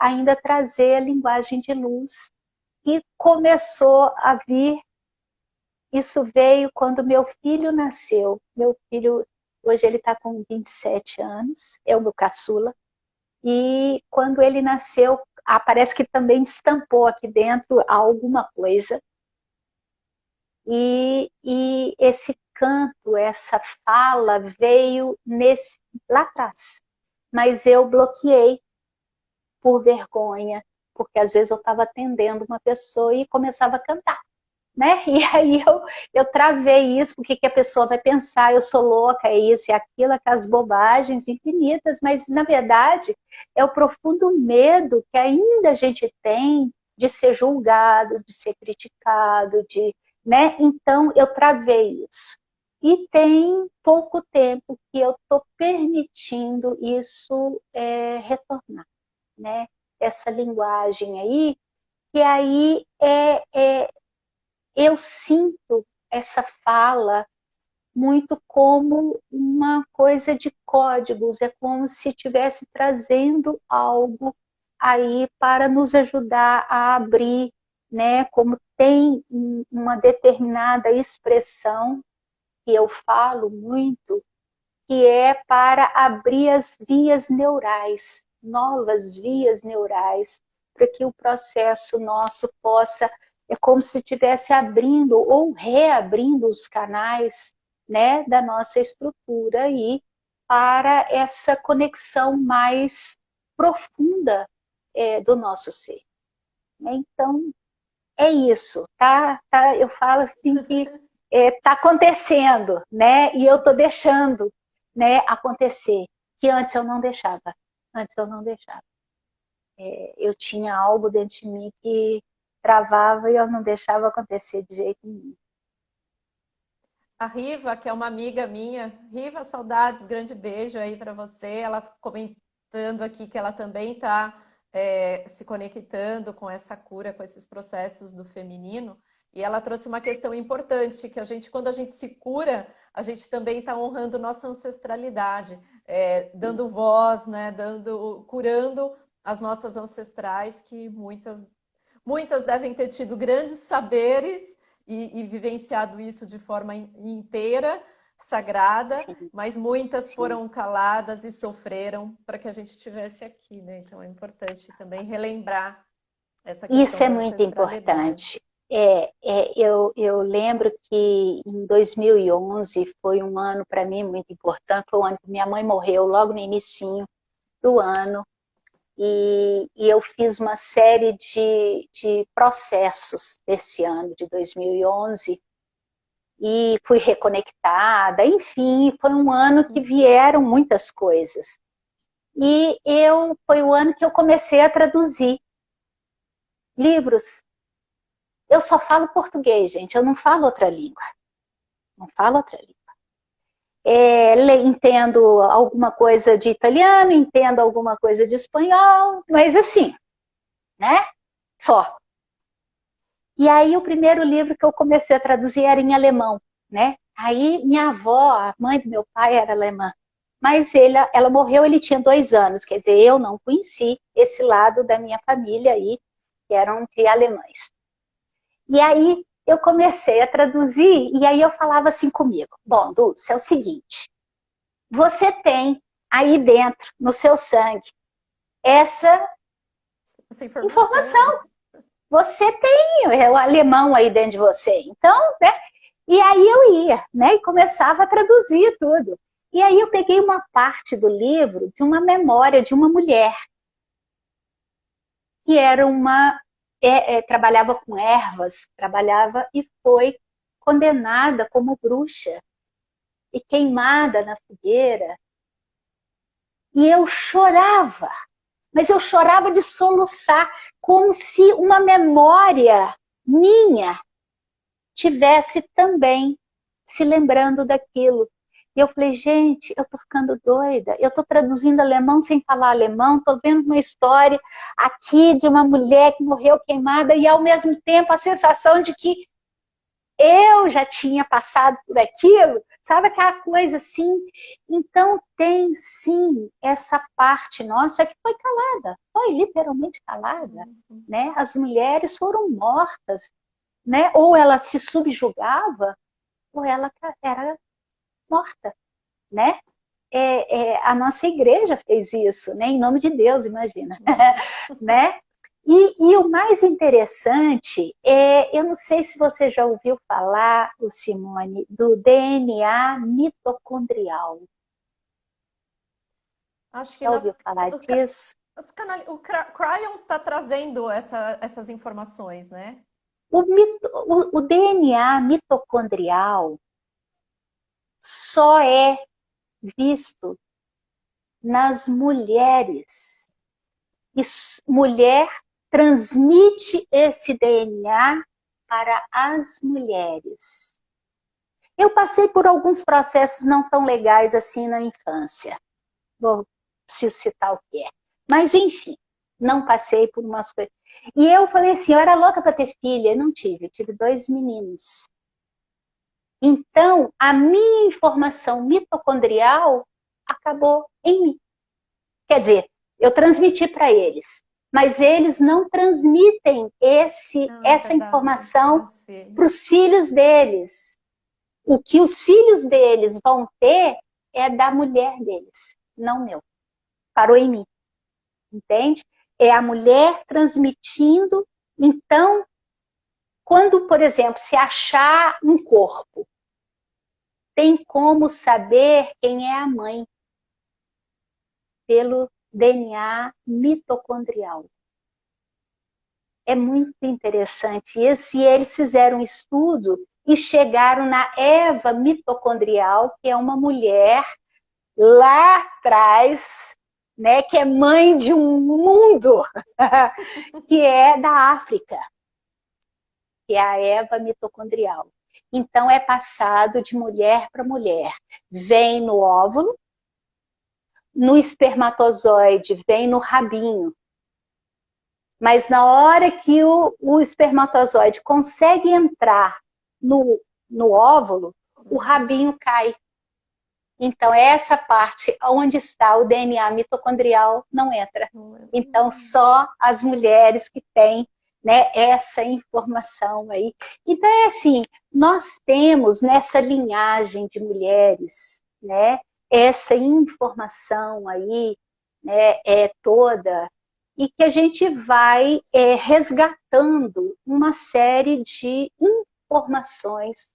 ainda trazer a linguagem de luz. E começou a vir, isso veio quando meu filho nasceu. Meu filho, hoje ele está com 27 anos, é o meu caçula. E quando ele nasceu, parece que também estampou aqui dentro alguma coisa. E esse canto, essa fala veio lá atrás. Mas eu bloqueei por vergonha, porque às vezes eu estava atendendo uma pessoa e começava a cantar. Né? E aí eu travei isso, porque que a pessoa vai pensar, eu sou louca, é isso e aquilo, aquelas bobagens infinitas, mas na verdade é o profundo medo que ainda a gente tem de ser julgado, de ser criticado, né? Então eu travei isso. E tem pouco tempo que eu estou permitindo isso retornar, né? Essa linguagem aí, que aí eu sinto essa fala muito como uma coisa de códigos, é como se estivesse trazendo algo aí para nos ajudar a abrir, né? Como tem uma determinada expressão que eu falo muito, que é para abrir as vias neurais, novas vias neurais, para que o processo nosso possa, é como se estivesse abrindo ou reabrindo os canais, né, da nossa estrutura aí para essa conexão mais profunda do nosso ser. Então, é isso, tá? Eu falo assim que tá acontecendo, né? E eu tô deixando, né, acontecer, que antes eu não deixava. Antes eu não deixava. Eu tinha algo dentro de mim que travava e eu não deixava acontecer de jeito nenhum. A Riva, que é uma amiga minha, Riva, saudades, grande beijo aí para você. Ela comentando aqui que ela também está se conectando com essa cura, com esses processos do feminino. E ela trouxe uma questão importante, que a gente, quando a gente se cura, a gente também está honrando nossa ancestralidade, dando voz, né, curando as nossas ancestrais, que muitas devem ter tido grandes saberes e vivenciado isso de forma inteira, sagrada, Sim, mas muitas sim. foram caladas e sofreram para que a gente estivesse aqui, né? Então é importante também relembrar essa Isso questão é da muito ancestralidade. importante. Eu lembro que em 2011 foi um ano para mim muito importante, foi o ano que minha mãe morreu logo no inicinho do ano, e eu fiz uma série de processos desse ano de 2011 e fui reconectada, enfim, foi um ano que vieram muitas coisas. E foi o ano que eu comecei a traduzir livros. Eu só falo português, gente, eu não falo outra língua. Não falo outra língua. Entendo alguma coisa de italiano, entendo alguma coisa de espanhol, mas assim, né? Só. E aí o primeiro livro que eu comecei a traduzir era em alemão, né? Aí minha avó, a mãe do meu pai era alemã, mas ela morreu, ele tinha 2 anos, quer dizer, eu não conheci esse lado da minha família aí, que eram de alemães. E aí eu comecei a traduzir, e aí eu falava assim comigo, bom, Dulce, é o seguinte, você tem aí dentro, no seu sangue, essa Essa informação, né? informação. Você tem o alemão aí dentro de você. Então, né? E aí eu ia, né? E começava a traduzir tudo. E aí eu peguei uma parte do livro de uma memória de uma mulher que era trabalhava com ervas, trabalhava e foi condenada como bruxa e queimada na fogueira. E eu chorava, mas eu chorava de soluçar, como se uma memória minha tivesse também se lembrando daquilo. E eu falei, gente, eu tô ficando doida, eu tô traduzindo alemão sem falar alemão, tô vendo uma história aqui de uma mulher que morreu queimada e ao mesmo tempo a sensação de que eu já tinha passado por aquilo, sabe aquela coisa assim? Então tem sim essa parte nossa que foi calada, foi literalmente calada, né? As mulheres foram mortas, né? Ou ela se subjugava, ou ela era morta, né? A nossa igreja fez isso, né? Em nome de Deus, imagina, né? E o mais interessante eu não sei se você já ouviu falar, o Simone, do DNA mitocondrial. Acho que Já ouviu falar disso? o Cryon está trazendo essas informações, né? O DNA mitocondrial só é visto nas mulheres. E mulher transmite esse DNA para as mulheres. Eu passei por alguns processos não tão legais assim na infância. Vou preciso citar o que é. Mas, enfim, não passei por umas coisas. E eu falei assim, eu era louca para ter filha, não tive, eu tive 2 meninos. Então, a minha informação mitocondrial acabou em mim. Quer dizer, eu transmiti para eles, mas eles não transmitem essa Verdade. informação para os filhos deles. O que os filhos deles vão ter é da mulher deles, não meu. Parou em mim, entende? É a mulher transmitindo. Então, quando, por exemplo, se achar um corpo, tem como saber quem é a mãe pelo DNA mitocondrial. É muito interessante isso, e eles fizeram um estudo e chegaram na Eva mitocondrial, que é uma mulher lá atrás, né, que é mãe de um mundo, que é da África, que é a Eva mitocondrial. Então é passado de mulher para mulher. Vem no óvulo, no espermatozoide, vem no rabinho. Mas na hora que o espermatozoide consegue entrar no óvulo, o rabinho cai. Então, essa parte onde está o DNA mitocondrial não entra. Então, só as mulheres que têm, né, essa informação aí. Então, é assim, nós temos nessa linhagem de mulheres, né, essa informação aí, né, toda, e que a gente vai resgatando uma série de informações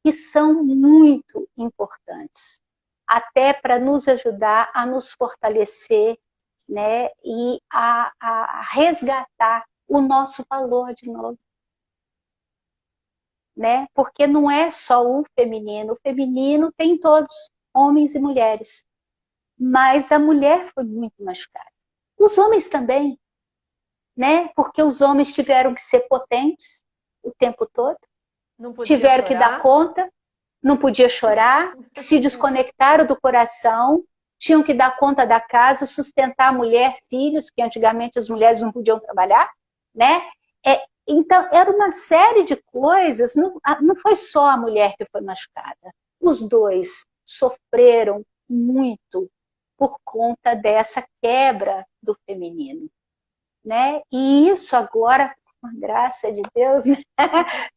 que são muito importantes, até para nos ajudar a nos fortalecer, né, e a resgatar o nosso valor de novo. Né? Porque não é só o feminino tem todos, homens e mulheres. Mas a mulher foi muito machucada. Os homens também, né? Porque os homens tiveram que ser potentes o tempo todo, Não podia tiveram que dar chorar. conta, não podia chorar, se desconectaram do coração, tinham que dar conta da casa, sustentar a mulher, filhos, que antigamente as mulheres não podiam trabalhar, né? Então, era uma série de coisas, não foi só a mulher que foi machucada. Os dois sofreram muito por conta dessa quebra do feminino, né? E isso agora, com a graça de Deus, né?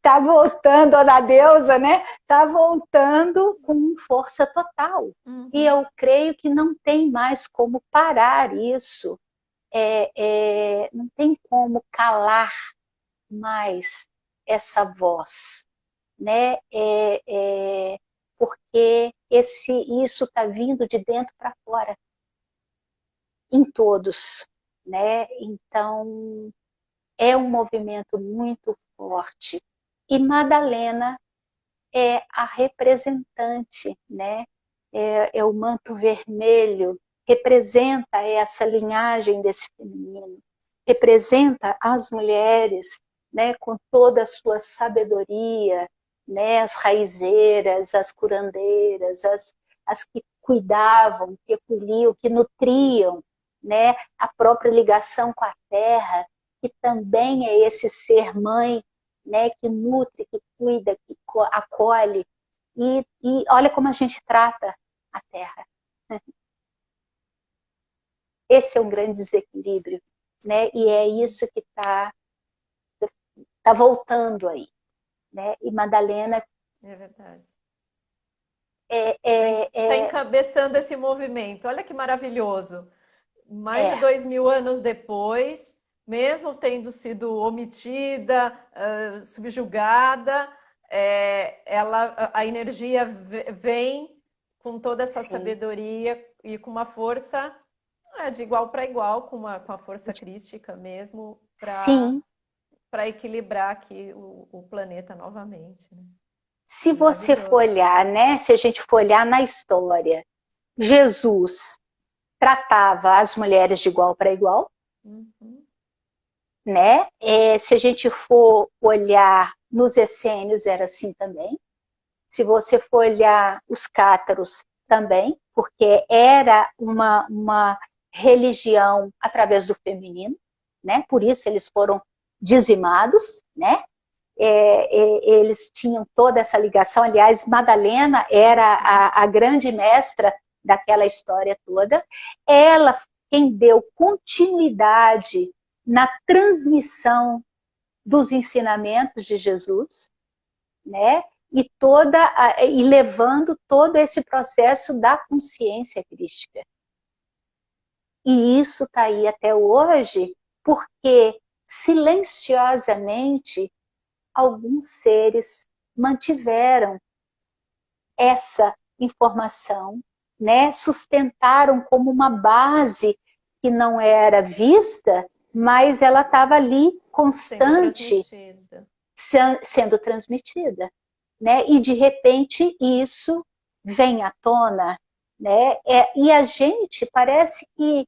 Tá voltando, a deusa, né? Tá voltando com força total. E eu creio que não tem mais como parar isso. Não tem como calar mais essa voz, né? Porque isso está vindo de dentro para fora, em todos, né? Então é um movimento muito forte. E Madalena é a representante, né? É o manto vermelho, representa essa linhagem desse feminino, representa as mulheres, né, com toda a sua sabedoria, né? As raizeiras, as curandeiras, as que cuidavam, que acolhiam, que nutriam, né? A própria ligação com a terra, que também é esse ser mãe, né? Que nutre, que cuida, que acolhe. E olha como a gente trata a terra. Esse é um grande desequilíbrio, né? E é isso que tá voltando aí, né? E Madalena É verdade. é, Está é, é, encabeçando esse movimento. Olha que maravilhoso. Mais de é 2000 anos depois, mesmo tendo sido omitida, subjugada, a energia vem com toda essa sim, sabedoria e com uma força de igual para igual, com a força crística mesmo, sim. para equilibrar aqui o planeta novamente. Né? Se você for Maravilhoso. olhar, né? Se a gente for olhar na história, Jesus tratava as mulheres de igual para igual, Uhum. né? Se a gente for olhar nos essênios, era assim também. Se você for olhar os cátaros, também, porque era uma religião através do feminino, né? Por isso eles foram dizimados, né? Eles tinham toda essa ligação. Aliás, Madalena era Perfeito. a grande mestra daquela história toda. Ela quem deu continuidade na transmissão dos ensinamentos de Jesus, né? E levando todo esse processo da consciência crística. E isso está aí até hoje, porque silenciosamente alguns seres mantiveram essa informação, né? Sustentaram como uma base que não era vista, mas ela estava ali Sendo constante transmitida. sendo transmitida, né? E de repente isso vem à tona, né? E a gente parece que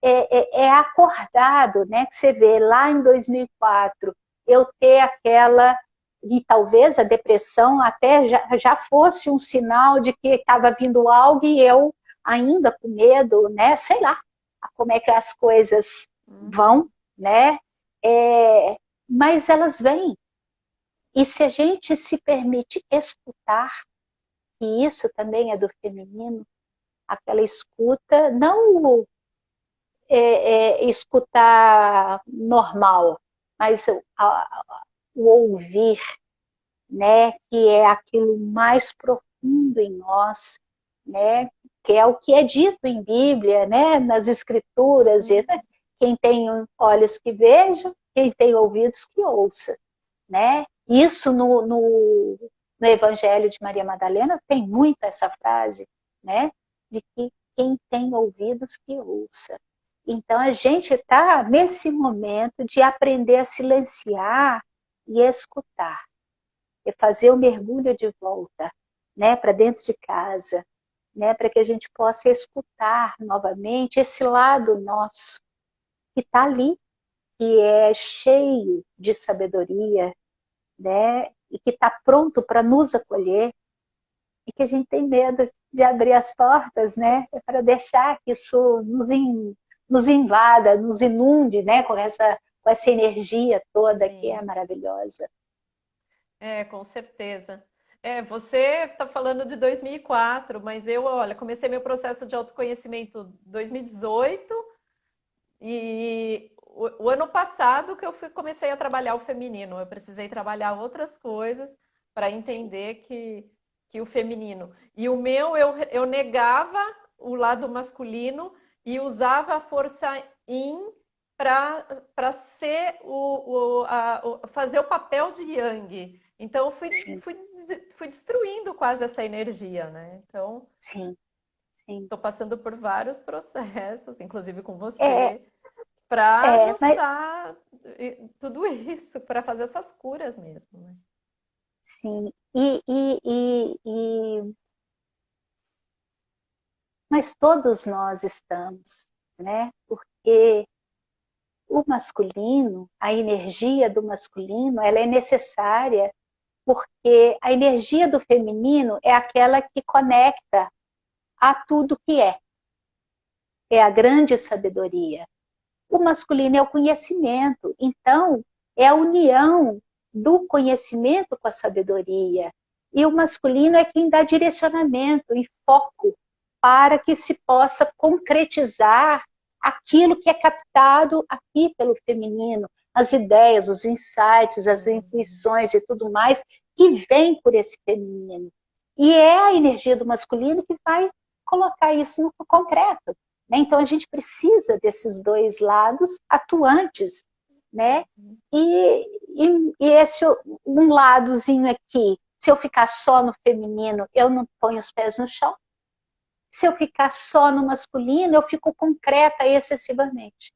é acordado, né? Que você vê lá em 2004 eu ter aquela e talvez a depressão até já fosse um sinal de que estava vindo algo e eu ainda com medo, né? Sei lá como é que as coisas vão, Uhum. né? Mas elas vêm. E se a gente se permite escutar, e isso também é do feminino, aquela escuta, não escutar normal, mas o ouvir, né, que é aquilo mais profundo em nós, né, que é o que é dito em Bíblia, né, nas Escrituras, Uhum. quem tem olhos que vejam, quem tem ouvidos que ouça, né? Isso no Evangelho de Maria Madalena tem muito essa frase, né, de que quem tem ouvidos que ouça. Então a gente está nesse momento de aprender a silenciar e escutar é fazer o mergulho de volta, né, para dentro de casa, né, para que a gente possa escutar novamente esse lado nosso que está ali, que é cheio de sabedoria, né, e que está pronto para nos acolher e que a gente tem medo de abrir as portas, né, para deixar que isso nos invada, nos inunde, né, com essa energia toda que é Sim. maravilhosa. Com certeza. Você está falando de 2004, mas eu, olha, comecei meu processo de autoconhecimento em 2018 e o ano passado que comecei a trabalhar o feminino. Eu precisei trabalhar outras coisas para Sim, entender que o feminino. E o meu, eu negava o lado masculino e usava a força yin para ser fazer o papel de yang. Então, eu sim, fui destruindo quase essa energia, né? Então, sim, sim. estou passando por vários processos, inclusive com É, você, para mas ajustar tudo isso, para fazer essas curas mesmo, né? sim. Mas todos nós estamos, né? Porque o masculino, a energia do masculino, ela é necessária porque a energia do feminino é aquela que conecta a tudo que é a grande sabedoria. O masculino é o conhecimento, então é a união do conhecimento com a sabedoria. E o masculino é quem dá direcionamento e foco para que se possa concretizar aquilo que é captado aqui pelo feminino, as ideias, os insights, as intuições e tudo mais que vem por esse feminino. E é a energia do masculino que vai colocar isso no concreto. Né? Então a gente precisa desses dois lados atuantes, né? E esse um ladozinho aqui, se eu ficar só no feminino, eu não ponho os pés no chão. Se eu ficar só no masculino, eu fico concreta excessivamente,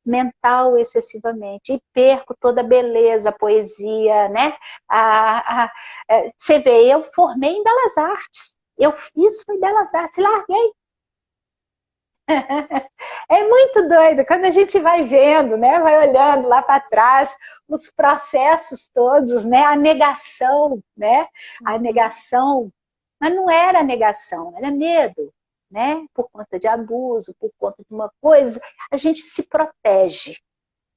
mental excessivamente, e perco toda a beleza, a poesia, né? Você vê, eu formei em Belas Artes, eu fiz foi Belas Artes, larguei. É muito doido, quando a gente vai vendo, né, vai olhando lá para trás, os processos todos, né, a negação, mas não era negação, era medo, né, por conta de abuso, por conta de uma coisa, a gente se protege,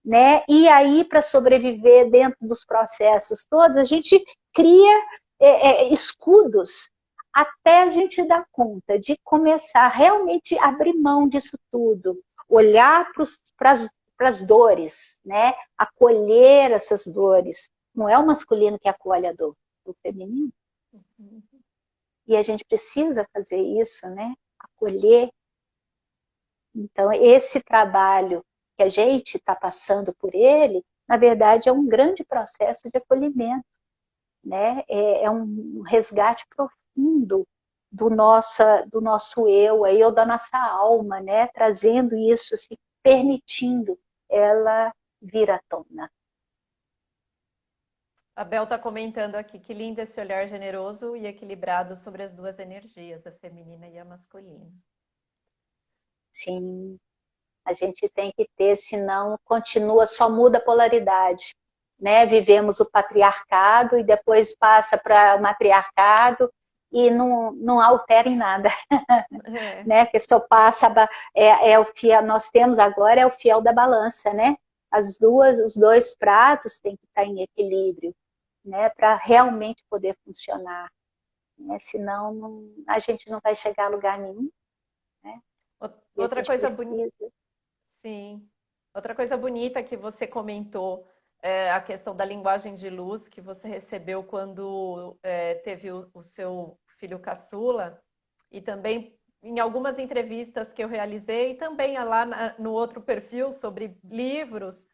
né, e aí para sobreviver dentro dos processos todos, a gente cria escudos, até a gente dar conta de começar a realmente abrir mão disso tudo, olhar para as dores, né? Acolher essas dores. Não é o masculino que acolhe a dor, é o feminino. E a gente precisa fazer isso, né? Acolher. Então, esse trabalho que a gente está passando por ele, na verdade, é um grande processo de acolhimento, né? É um resgate profundo do nosso eu aí, ou da nossa alma, né? Trazendo isso, assim, permitindo ela vir à tona. A Bel está comentando aqui que lindo esse olhar generoso e equilibrado sobre as duas energias, a feminina e a masculina. Sim, a gente tem que ter, senão continua, só muda a polaridade. Né? Vivemos o patriarcado e depois passa para o matriarcado e não altera em nada. Né? Que só passa, o fiel, nós temos agora é o fiel da balança, né? Os dois pratos têm que estar em equilíbrio, né? Para realmente poder funcionar. Né? Senão a gente não vai chegar a lugar nenhum. Né? Outra coisa bonita. Sim. Outra coisa bonita que você comentou é a questão da linguagem de luz que você recebeu quando teve o seu filho caçula, e também em algumas entrevistas que eu realizei, e também lá no outro perfil sobre livros,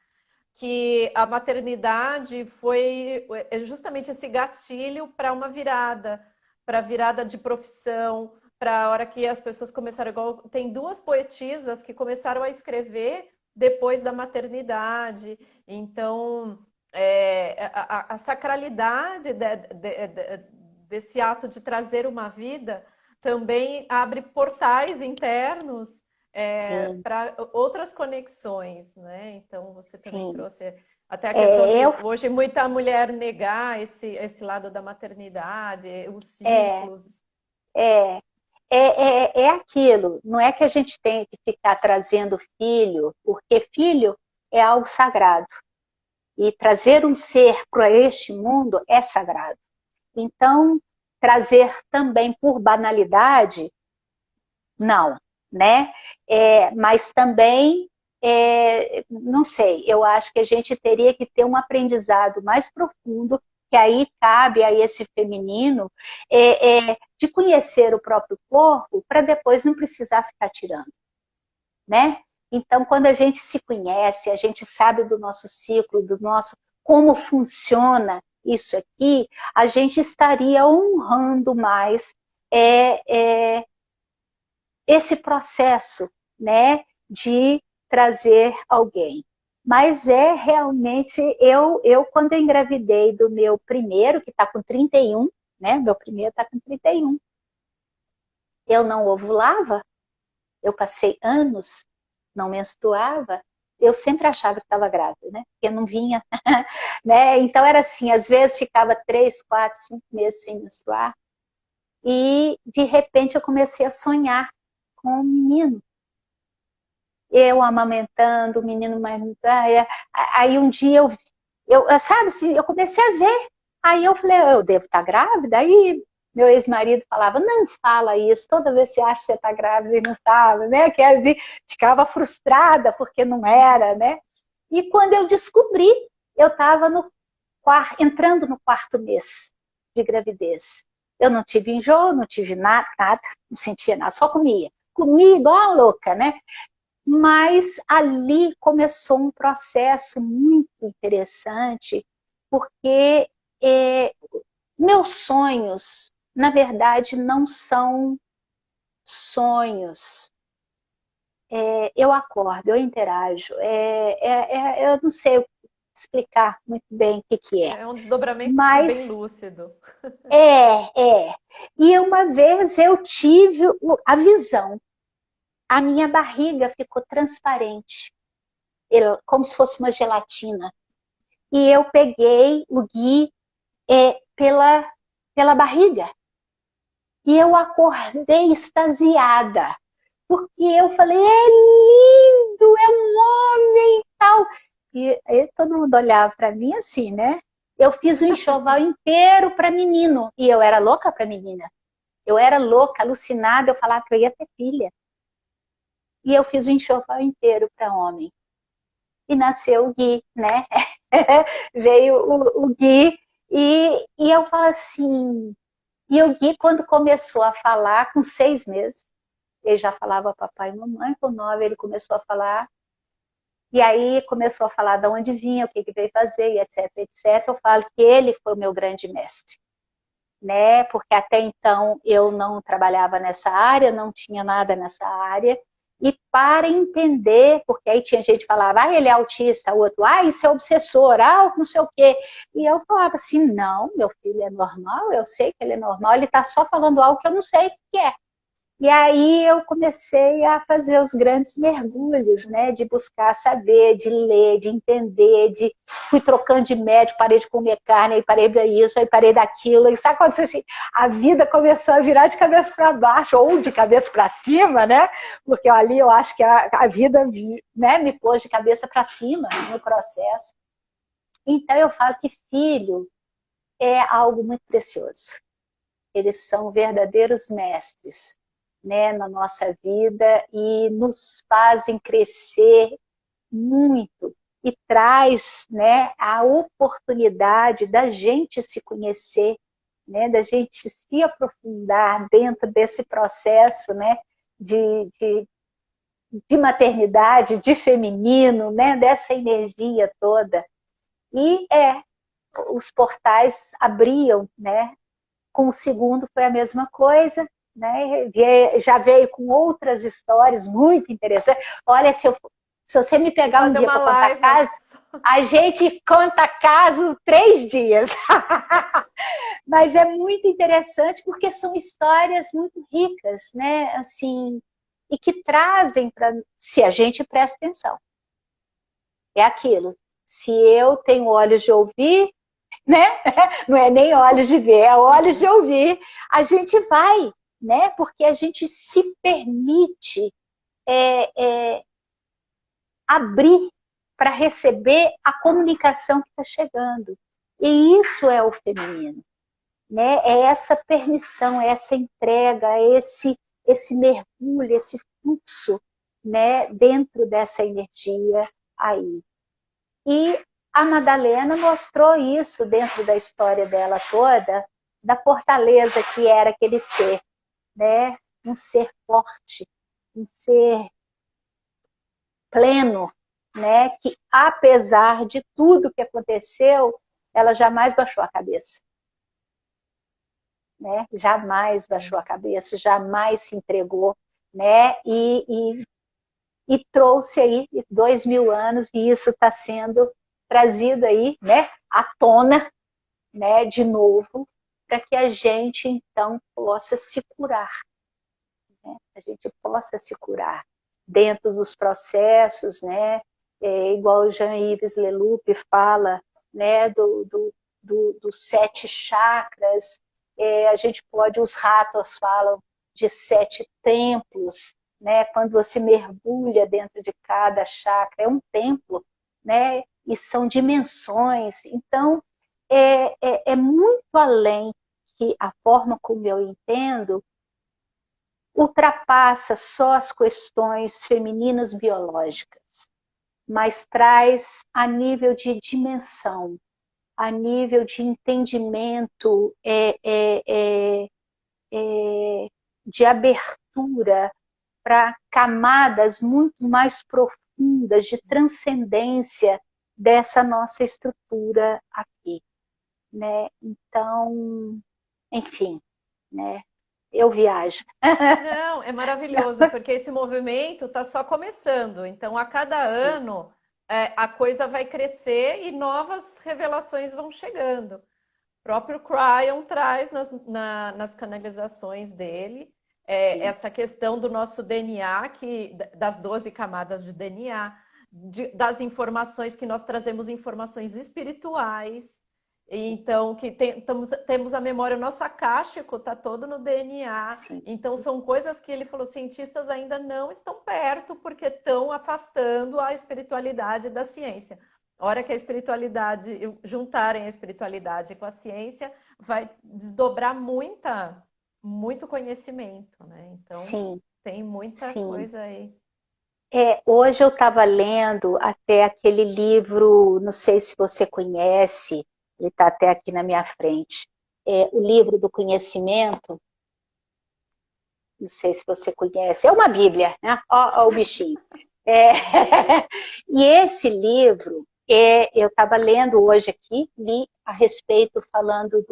que a maternidade foi justamente esse gatilho para uma virada, para virada de profissão, para a hora que as pessoas começaram, igual tem duas poetisas que começaram a escrever depois da maternidade. Então, a sacralidade desse ato de trazer uma vida também abre portais internos para outras conexões, né? Então, você também Sim. trouxe até a questão de hoje muita mulher negar esse lado da maternidade, os ciclos. É aquilo, não é que a gente tem que ficar trazendo filho, porque filho é algo sagrado. E trazer um ser para este mundo é sagrado. Então, trazer também por banalidade, não, né? Mas também, não sei, eu acho que a gente teria que ter um aprendizado mais profundo, que aí cabe a esse feminino, de conhecer o próprio corpo para depois não precisar ficar tirando, né? Então, quando a gente se conhece, a gente sabe do nosso ciclo, do nosso como funciona isso aqui, a gente estaria honrando mais esse processo, né, de trazer alguém. Mas realmente, eu quando eu engravidei do meu primeiro, que está com 31, né, meu primeiro está com 31, eu não ovulava, eu passei anos, não menstruava, eu sempre achava que estava grávida, né? Porque não vinha, né? Então era assim, às vezes ficava 3, 4, 5 meses sem menstruar. E de repente eu comecei a sonhar com um menino. Eu amamentando, o menino amamentando. Aí um dia sabe assim, eu comecei a ver. Aí eu falei, eu devo estar grávida? Aí meu ex-marido falava, não fala isso, toda vez você acha que você está grávida e não estava, né? Que eu ficava frustrada porque não era, né? E quando eu descobri, eu estava entrando no 4º mês de gravidez. Eu não tive enjoo, não tive nada, não sentia nada, só comia. Comia igual a louca, né? Mas ali começou um processo muito interessante, porque meus sonhos, na verdade, não são sonhos. Eu acordo, eu interajo. Eu não sei explicar muito bem o que é. É um desdobramento bem Mas lúcido. é. E uma vez eu tive a visão. A minha barriga ficou transparente, como se fosse uma gelatina. E eu peguei o Gui pela barriga. E eu acordei extasiada, porque eu falei, é lindo, é um homem e tal. E aí todo mundo olhava para mim assim, né? Eu fiz um enxoval inteiro para menino, e eu era louca para menina. Eu era louca, alucinada, eu falava que eu ia ter filha. E eu fiz o enxoval inteiro para homem. E nasceu o Gui, né? Veio o Gui, e eu falo assim, e o Gui, quando começou a falar, com 6 meses, ele já falava papai e mamãe, com 9 ele começou a falar, e aí começou a falar de onde vinha, o que veio fazer, e etc, etc. Eu falo que ele foi o meu grande mestre, né? Porque até então eu não trabalhava nessa área, não tinha nada nessa área, e para entender, porque aí tinha gente que falava, ele é autista, o outro, isso é obsessor, não sei o quê. E eu falava assim, não, meu filho é normal, eu sei que ele é normal, ele está só falando algo que eu não sei o que é. E aí eu comecei a fazer os grandes mergulhos, né, de buscar saber, de ler, de entender, fui trocando de médico, parei de comer carne, aí parei isso, aí parei daquilo, e sabe quando assim, a vida começou a virar de cabeça para baixo, ou de cabeça para cima, né, porque ali eu acho que a vida, né, me pôs de cabeça para cima no processo. Então eu falo que filho é algo muito precioso. Eles são verdadeiros mestres, né, na nossa vida e nos fazem crescer muito e traz, né, a oportunidade da gente se conhecer, né, da gente se aprofundar dentro desse processo, né, de maternidade, de feminino, né, dessa energia toda. E os portais abriam, né, com o segundo foi a mesma coisa, né? Já veio com outras histórias muito interessantes. Olha, se você me Tem que pegar um fazer dia uma para contar live. caso, a gente conta caso 3 dias. Mas é muito interessante porque são histórias muito ricas, né? Assim, e que trazem para, se a gente presta atenção. É aquilo. Se eu tenho olhos de ouvir, né? Não é nem olhos de ver, é olhos de ouvir. A gente vai, né? Porque a gente se permite abrir para receber a comunicação que está chegando. E isso é o feminino, né? É essa permissão, é essa entrega, é esse mergulho, esse fluxo, né? Dentro dessa energia aí. E a Madalena mostrou isso dentro da história dela toda, da fortaleza que era aquele ser, né? Um ser forte, um ser pleno, né? Que apesar de tudo que aconteceu, ela jamais baixou a cabeça, né? Jamais baixou a cabeça, jamais se entregou, né? E trouxe aí 2000 anos e isso está sendo trazido aí, né? À tona, né? De novo, para que a gente então possa se curar, né? A gente possa se curar dentro dos processos, né? igual o Jean-Yves Leloup fala, né, dos 7 chakras, a gente pode, os ratos falam de 7 templos, né, quando você mergulha dentro de cada chakra, é um templo, né, e são dimensões, então é muito além que a forma como eu entendo ultrapassa só as questões femininas biológicas, mas traz a nível de dimensão, a nível de entendimento, de abertura para camadas muito mais profundas de transcendência dessa nossa estrutura aqui, né? Então, enfim, né? Eu viajo. Não, é maravilhoso, porque esse movimento está só começando. Então, a cada Sim, ano, a coisa vai crescer e novas revelações vão chegando. O próprio Cryon traz nas canalizações dele sim, essa questão do nosso DNA, das 12 camadas de DNA, das informações que nós trazemos, informações espirituais. sim, Então, temos a memória, o nosso acástico está todo no DNA. sim, Então, são coisas que ele falou, cientistas ainda não estão perto, porque estão afastando a espiritualidade da ciência. A hora que a espiritualidade, juntarem a espiritualidade com a ciência, vai desdobrar muito conhecimento, né? Então, sim, tem muita sim. coisa aí. Hoje eu estava lendo até aquele livro, não sei se você conhece, ele está até aqui na minha frente, o livro do conhecimento, não sei se você conhece, é uma Bíblia, né? Ó o bichinho. É, e esse livro, eu estava lendo hoje aqui, li a respeito, falando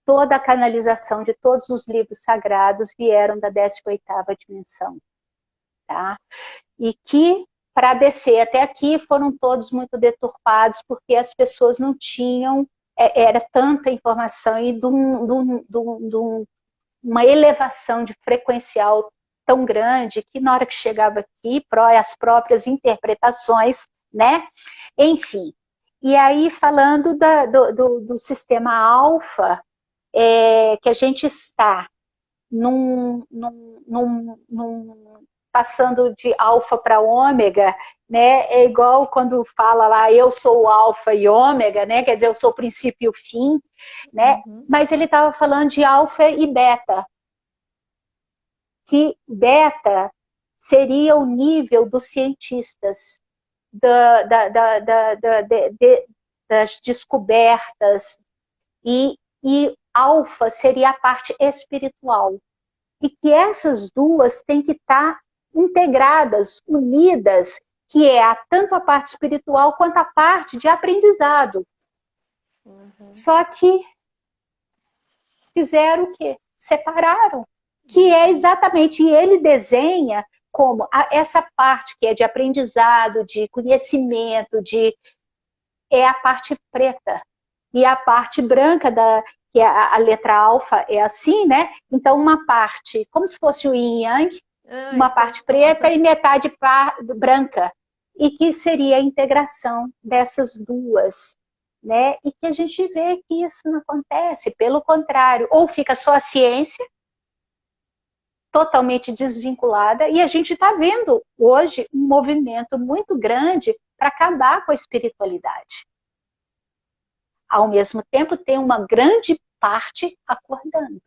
toda a canalização de todos os livros sagrados vieram da 18ª dimensão, tá? E que para descer até aqui foram todos muito deturpados porque as pessoas não tinham, era tanta informação e uma elevação de frequencial tão grande que na hora que chegava aqui, as próprias interpretações, né? Enfim. E aí, falando do sistema alfa, que a gente está passando de alfa para ômega, né? É igual quando fala lá, eu sou o alfa e ômega, né? Quer dizer, eu sou o princípio e o fim, né? Uhum. Mas ele estava falando de alfa e beta, que beta seria o nível dos cientistas, das descobertas, e alfa seria a parte espiritual. E que essas duas têm que estar integradas, unidas, que é tanto a parte espiritual quanto a parte de aprendizado. Uhum. Só que fizeram o quê? Separaram. Que é Uhum. exatamente, e ele desenha como essa parte que é de aprendizado, de conhecimento, é a parte preta. E a parte branca, que é a letra alfa, é assim, né? Então, uma parte, como se fosse o yin yang, Ah, uma isso que eu ia parte preta falar. e metade branca. E que seria a integração dessas duas, né? E que a gente vê que isso não acontece, pelo contrário, ou fica só a ciência, totalmente desvinculada, e a gente está vendo hoje um movimento muito grande para acabar com a espiritualidade. Ao mesmo tempo, tem uma grande parte acordando.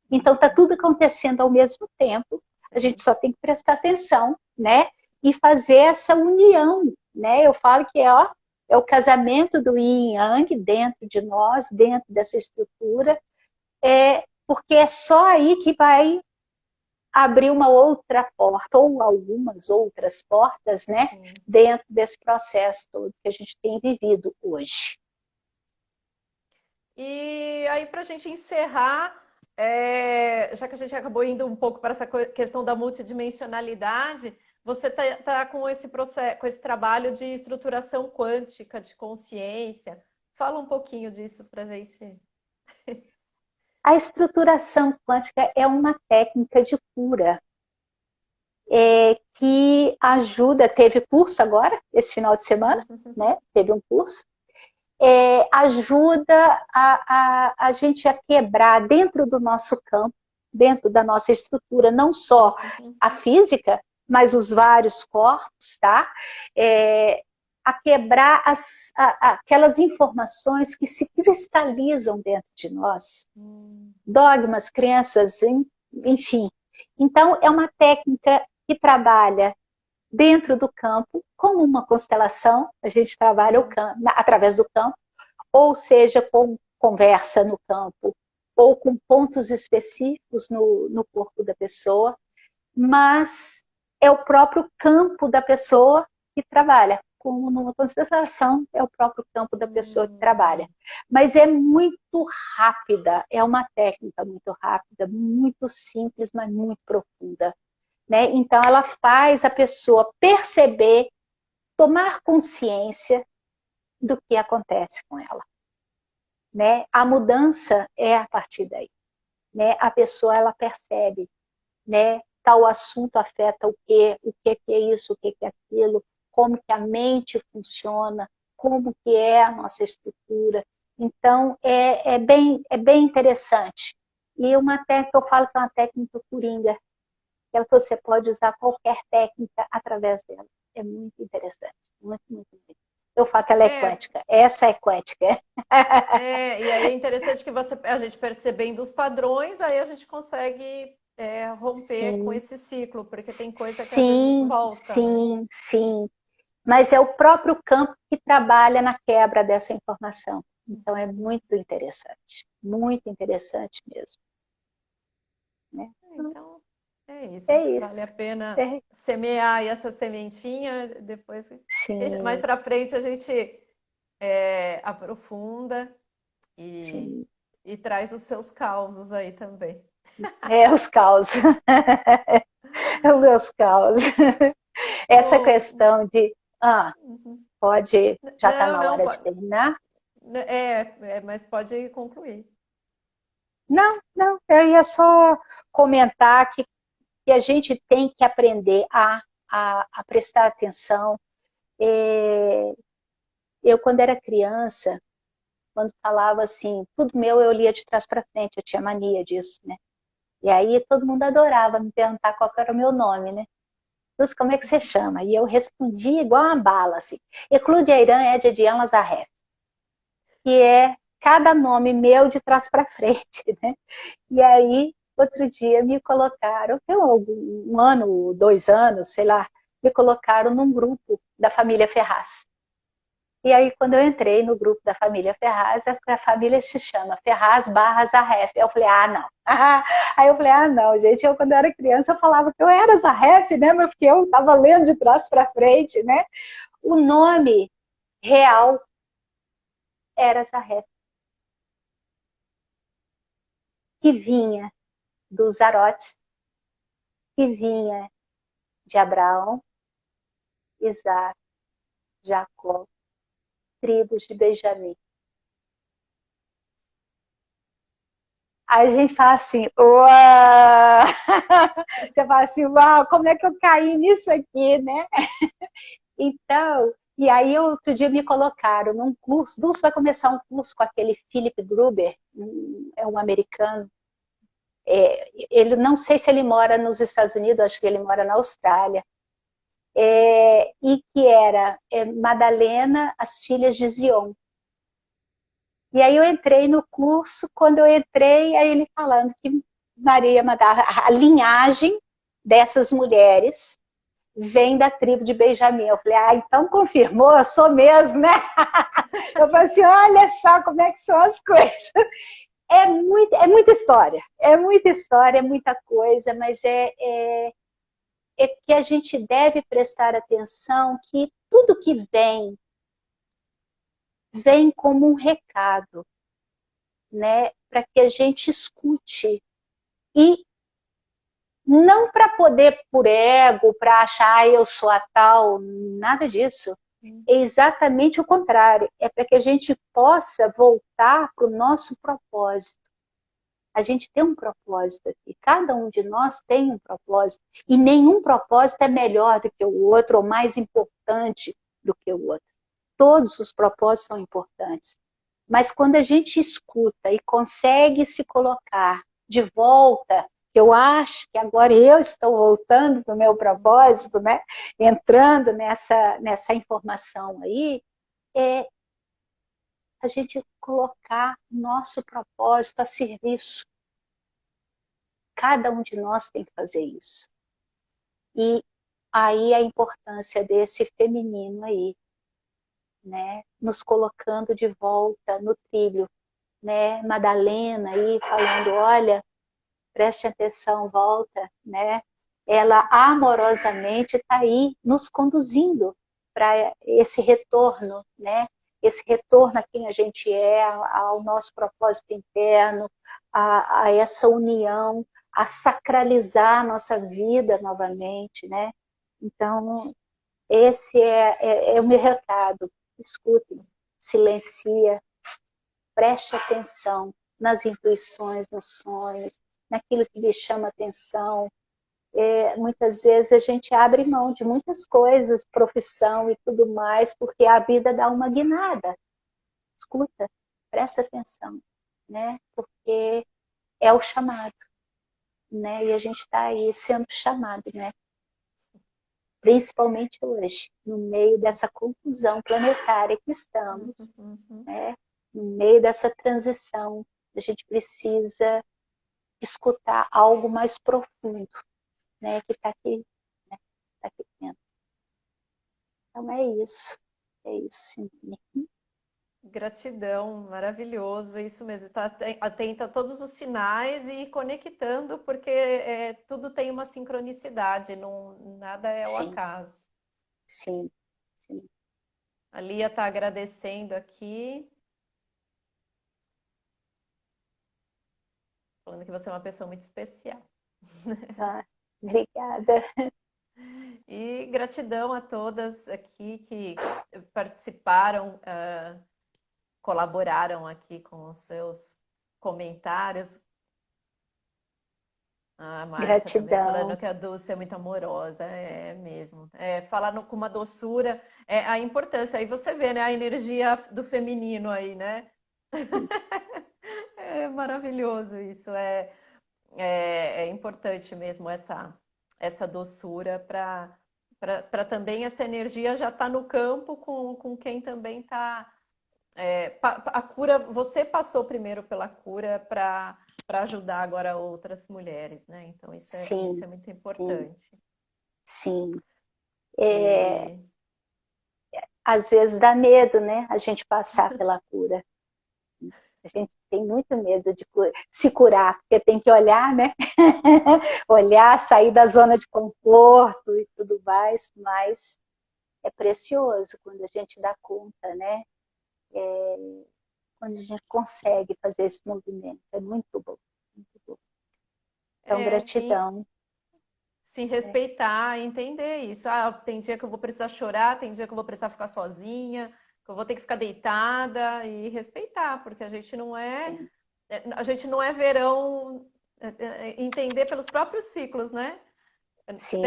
Então, está tudo acontecendo ao mesmo tempo. A gente Sim. só tem que prestar atenção, né? E fazer essa união, né? Eu falo que é o casamento do yin e yang dentro de nós, dentro dessa estrutura, porque é só aí que vai abrir uma outra porta, ou algumas outras portas, né? Sim. Dentro desse processo todo que a gente tem vivido hoje. E aí, para a gente encerrar, já que a gente acabou indo um pouco para essa questão da multidimensionalidade, você está com esse processo, com esse trabalho de estruturação quântica de consciência. Fala um pouquinho disso para a gente. A estruturação quântica é uma técnica de cura. que ajuda, teve curso agora, esse final de semana, né? Teve um curso, ajuda a gente a quebrar dentro do nosso campo, dentro da nossa estrutura, não só a física, mas os vários corpos, tá? A quebrar aquelas informações que se cristalizam dentro de nós, dogmas, crenças, enfim. Então, é uma técnica que trabalha dentro do campo, como uma constelação, a gente trabalha através do campo, ou seja, com conversa no campo, ou com pontos específicos no corpo da pessoa, mas é o próprio campo da pessoa que trabalha. Como numa constelação, é o próprio campo da pessoa que trabalha. Mas é muito rápida, é uma técnica muito rápida, muito simples, mas muito profunda. Né? Então, ela faz a pessoa perceber, tomar consciência do que acontece com ela. Né? A mudança é a partir daí. Né? A pessoa ela percebe, né? Tal assunto afeta o que é isso, o que é aquilo, como que a mente funciona, como que é a nossa estrutura. Então, é bem interessante. E uma técnica, eu falo que é uma técnica coringa, que você pode usar qualquer técnica através dela. É muito interessante, muito, muito, muito. Eu falo que ela é quântica, essa é quântica. E aí é interessante que a gente percebendo os padrões, aí a gente consegue romper com esse ciclo, porque tem coisa que às vezes volta, né? Sim. Mas é o próprio campo que trabalha na quebra dessa informação. Então é muito interessante mesmo. Né? Então, é isso. É isso. Vale a pena semear essa sementinha, depois, mais para frente a gente aprofunda e traz os seus causos aí também. Os causos. Os meus causos. Essa questão de... pode... Já está na hora de terminar? Mas pode concluir. Não, eu ia só comentar que a gente tem que aprender a prestar atenção. Eu, quando era criança, quando falava assim, tudo meu eu lia de trás para frente, eu tinha mania disso, né? E aí todo mundo adorava me perguntar qual era o meu nome, né? Luz, como é que você chama? E eu respondia igual uma bala, assim. Eclude Airan Edian Lazaref, que é cada nome meu de trás para frente, né? E aí, outro dia me colocaram, tem um ano, 2 anos, sei lá, me colocaram num grupo da família Ferraz. E aí, quando eu entrei no grupo da família Ferraz, a família se chama Ferraz barra Zarref. Eu falei, não. Aí eu falei, não, gente, eu quando eu era criança eu falava que eu era Zarref, né? Mas porque eu estava lendo de trás para frente, né? O nome real era Zarref, que vinha dos Zarotes, que vinha de Abraão, Isaac, Jacó, tribos de Benjamim. Aí a gente fala assim, uau! Você fala assim, uau, como é que eu caí nisso aqui, né? Então, e aí outro dia me colocaram num curso, Dulce vai começar um curso com aquele Philip Gruber, é um americano. Ele não sei se ele mora nos Estados Unidos, acho que ele mora na Austrália. E que era Madalena, as filhas de Zion. E aí eu entrei no curso, quando eu entrei, aí ele falando que Maria Madalena, a linhagem dessas mulheres vem da tribo de Benjamim. Eu falei, então confirmou, eu sou mesmo, né? Eu falei assim, olha só como é que são as coisas. É muita história, é muita coisa, mas é que a gente deve prestar atenção que tudo que vem como um recado, né? Para que a gente escute. E não para poder, por ego, para achar eu sou a tal, nada disso. É exatamente o contrário. É para que a gente possa voltar para o nosso propósito. A gente tem um propósito aqui. Cada um de nós tem um propósito. E nenhum propósito é melhor do que o outro ou mais importante do que o outro. Todos os propósitos são importantes. Mas quando a gente escuta e consegue se colocar de volta, eu acho que agora eu estou voltando para o meu propósito, né? Entrando nessa informação aí, é a gente colocar nosso propósito a serviço. Cada um de nós tem que fazer isso. E aí a importância desse feminino aí, né? Nos colocando de volta no trilho, né? Madalena aí falando, olha, preste atenção, volta, né? Ela amorosamente está aí nos conduzindo para esse retorno, né? Esse retorno a quem a gente é, ao nosso propósito interno, a essa união, a sacralizar a nossa vida novamente, né? Então, esse é o meu recado. Escutem, silencia, preste atenção nas intuições, nos sonhos, naquilo que lhe chama atenção. Muitas vezes a gente abre mão de muitas coisas, profissão e tudo mais, porque a vida dá uma guinada. Escuta, presta atenção, né? Porque é o chamado, né? E a gente está aí sendo chamado, né? Principalmente hoje, no meio dessa confusão planetária que estamos, né? No meio dessa transição, a gente precisa escutar algo mais profundo, né? Que está aqui, né? Tá aqui dentro. Então é isso. Gratidão, maravilhoso, isso mesmo. Está atenta a todos os sinais e conectando, porque tudo tem uma sincronicidade, não, nada é o Sim, acaso. sim, sim. A Lia está agradecendo aqui, falando que você é uma pessoa muito especial. Ah, obrigada. E gratidão a todas aqui que participaram, colaboraram aqui com os seus comentários. A Márcia também falando Gratidão. que a Dulce é muito amorosa, é mesmo. Falando com uma doçura, a importância. Aí você vê, né, a energia do feminino aí, né? É maravilhoso isso. É importante mesmo essa doçura para também essa energia já estar no campo com quem também está. A cura, você passou primeiro pela cura para ajudar agora outras mulheres, né? Então isso Sim, é muito sim, importante. sim. E Às vezes dá medo, né? A gente passar pela cura. A gente tem muito medo de se curar, porque tem que olhar, né? Olhar, sair da zona de conforto e tudo mais, mas é precioso quando a gente dá conta, né? Quando a gente consegue fazer esse movimento. É muito bom, muito bom. Então, sim, gratidão. se Né? respeitar, entender isso. Ah, tem dia que eu vou precisar chorar, tem dia que eu vou precisar ficar sozinha, que eu vou ter que ficar deitada e respeitar, porque Sim, a gente não é verão, entender pelos próprios ciclos, né? A sim,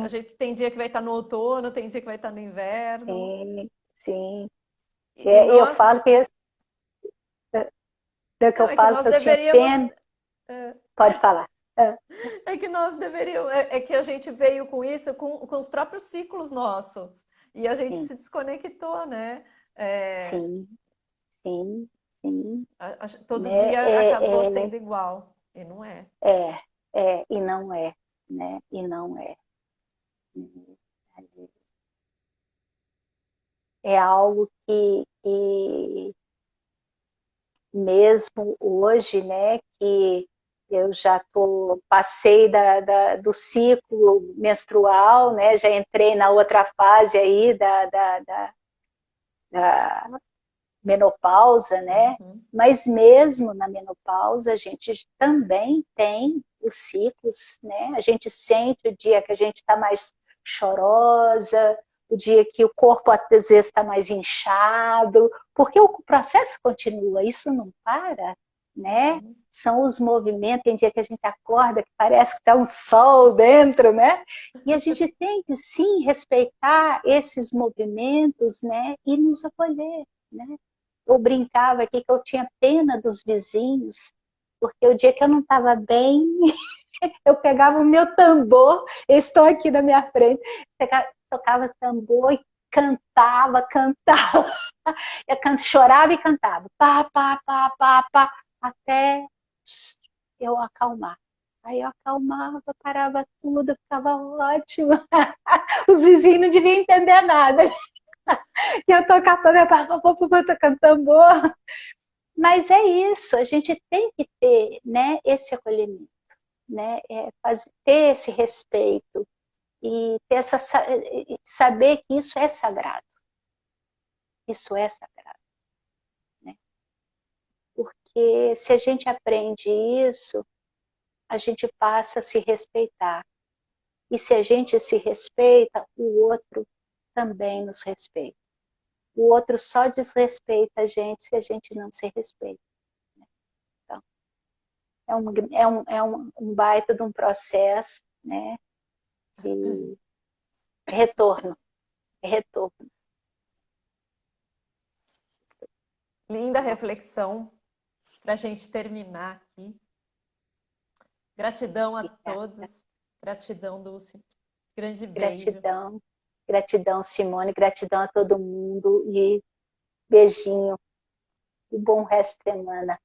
gente tem dia que vai estar no outono, tem dia que vai estar no inverno. sim. Sim. E Eu nós, falo que, não, é que nós eu tinha deveríamos, pena. Pode falar. É, é que nós deveríamos, é que a gente veio com isso, com os próprios ciclos nossos. E a gente sim, se desconectou, né? É, sim, sim, sim. todo Né? dia acabou sendo igual. E não é. E não é, né? E não é. É algo que mesmo hoje, né, que eu já passei do ciclo menstrual, né, já entrei na outra fase aí da menopausa, né, Uhum. mas mesmo na menopausa a gente também tem os ciclos, né, a gente sente o dia que a gente está mais chorosa, o dia que o corpo às vezes está mais inchado, porque o processo continua, isso não para, né? São os movimentos, tem dia que a gente acorda que parece que está um sol dentro, né? E a gente tem que sim respeitar esses movimentos, né? E nos acolher, né? Eu brincava aqui que eu tinha pena dos vizinhos, porque o dia que eu não estava bem, eu pegava o meu tambor, eles estão aqui na minha frente, tocava tambor e cantava. Chorava e cantava, pá, pá, pá, pá, pá, até eu acalmar. Aí eu acalmava, parava tudo, ficava ótimo. Os vizinhos não deviam entender nada. Que eu tocando tambor. Mas é isso, a gente tem que ter, né, esse acolhimento, né, ter esse respeito e ter saber que isso é sagrado. Isso é sagrado. Né? Porque se a gente aprende isso, a gente passa a se respeitar. E se a gente se respeita, o outro também nos respeita. O outro só desrespeita a gente se a gente não se respeita. Então, um baita de um processo, né, de retorno. Retorno. Linda reflexão para a gente terminar aqui. Gratidão a todos. Gratidão, Dulce. Grande beijo. Gratidão. Gratidão, Simone. Gratidão a todo mundo. E beijinho. E bom resto de semana.